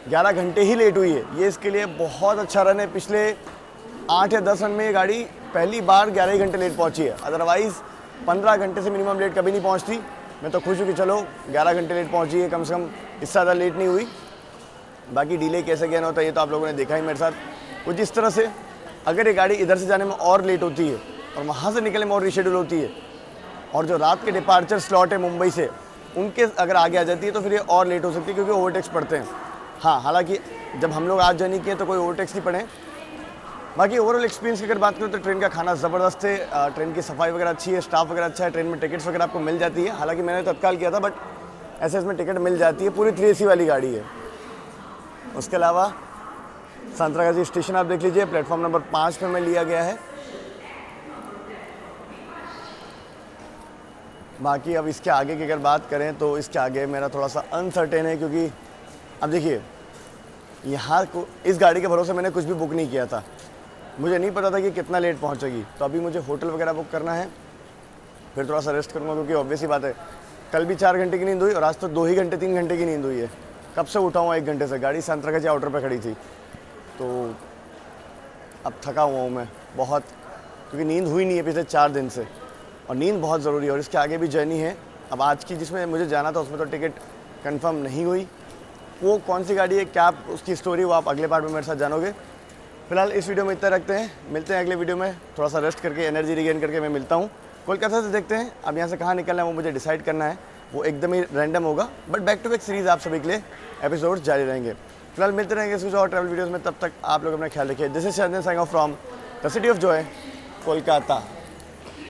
11 घंटे ही लेट हुई है, ये इसके लिए बहुत अच्छा रन है। पिछले 8 या 10 रन में ये गाड़ी पहली बार 11 ही घंटे लेट पहुंची है। अदरवाइज़ 15 घंटे से मिनिमम लेट कभी नहीं पहुंचती। मैं तो खुश हूँ कि चलो 11 घंटे लेट पहुंची है, कम से कम इससे ज़्यादा लेट नहीं हुई। बाकी डिले कैसे गेन होता है ये तो आप लोगों ने देखा ही मेरे साथ। कुछ इस तरह से अगर ये गाड़ी इधर से जाने में और लेट होती है और वहाँ से निकलने में और रिशेड्यूल होती है और जो रात के डिपार्चर स्लॉट है मुंबई से उनके अगर आगे आ जाती है तो फिर ये और लेट हो सकती है, क्योंकि ओवरटेक्स पड़ते हैं। हाँ, हालांकि जब हम लोग आज जर्नी किए तो कोई ओवरटेक्स नहीं पड़े। बाकी ओवरऑल एक्सपीरियंस की अगर बात करूँ तो ट्रेन का खाना ज़बरदस्त है। ट्रेन की सफाई वगैरह अच्छी है, स्टाफ वगैरह अच्छा है। ट्रेन में टिकट्स वगैरह आपको मिल जाती है। हालांकि मैंने तत्काल किया था, बट ऐसे इसमें टिकट मिल जाती है। पूरी 3 AC वाली गाड़ी है। उसके अलावा सांतरागाछी स्टेशन आप देख लीजिए, प्लेटफॉर्म नंबर 5 पे मैं लिया गया है। बाकी अब इसके आगे की अगर बात करें तो इसके आगे मेरा थोड़ा सा अनसर्टेन है, क्योंकि अब देखिए यहाँ को इस गाड़ी के भरोसे मैंने कुछ भी बुक नहीं किया था। मुझे नहीं पता था कि कितना लेट पहुँचेगी, तो अभी मुझे होटल वगैरह बुक करना है, फिर थोड़ा सा रेस्ट करूँगा, क्योंकि ऑब्वियस ही बात है कल भी 4 घंटे की नींद हुई और आज तो 2 ही घंटे 3 घंटे की नींद हुई है। कब से उठा हुआ 1 घंटे से, गाड़ी सांतरागाछी आउटर पर खड़ी थी, तो अब थका हुआ हूँ मैं बहुत, क्योंकि नींद हुई नहीं है पिछले 4 दिन से, और नींद बहुत ज़रूरी है। और इसके आगे भी जर्नी है। अब आज की जिसमें मुझे जाना था उसमें तो टिकट कंफर्म नहीं हुई। वो कौन सी गाड़ी है, क्या उसकी स्टोरी, वो आप अगले पार्ट में मेरे साथ जानोगे। फिलहाल इस वीडियो में इतना रखते हैं, मिलते हैं अगले वीडियो में। थोड़ा सा रेस्ट करके एनर्जी रिगेन करके मैं मिलता हूँ। कोलकाता से देखते हैं अब यहाँ से कहाँ निकलना है, वो मुझे डिसाइड करना है। वो एकदम ही रैंडम होगा, but back to back series आप सभी के लिए एपिसोड्स जारी रहेंगे। फिलहाल मिलते रहेंगे कुछ और ट्रैवल वीडियोज़ में। तब तक आप लोग अपना ख्याल रखिए। This is Chandan saying of from the city of Joy, Kolkata.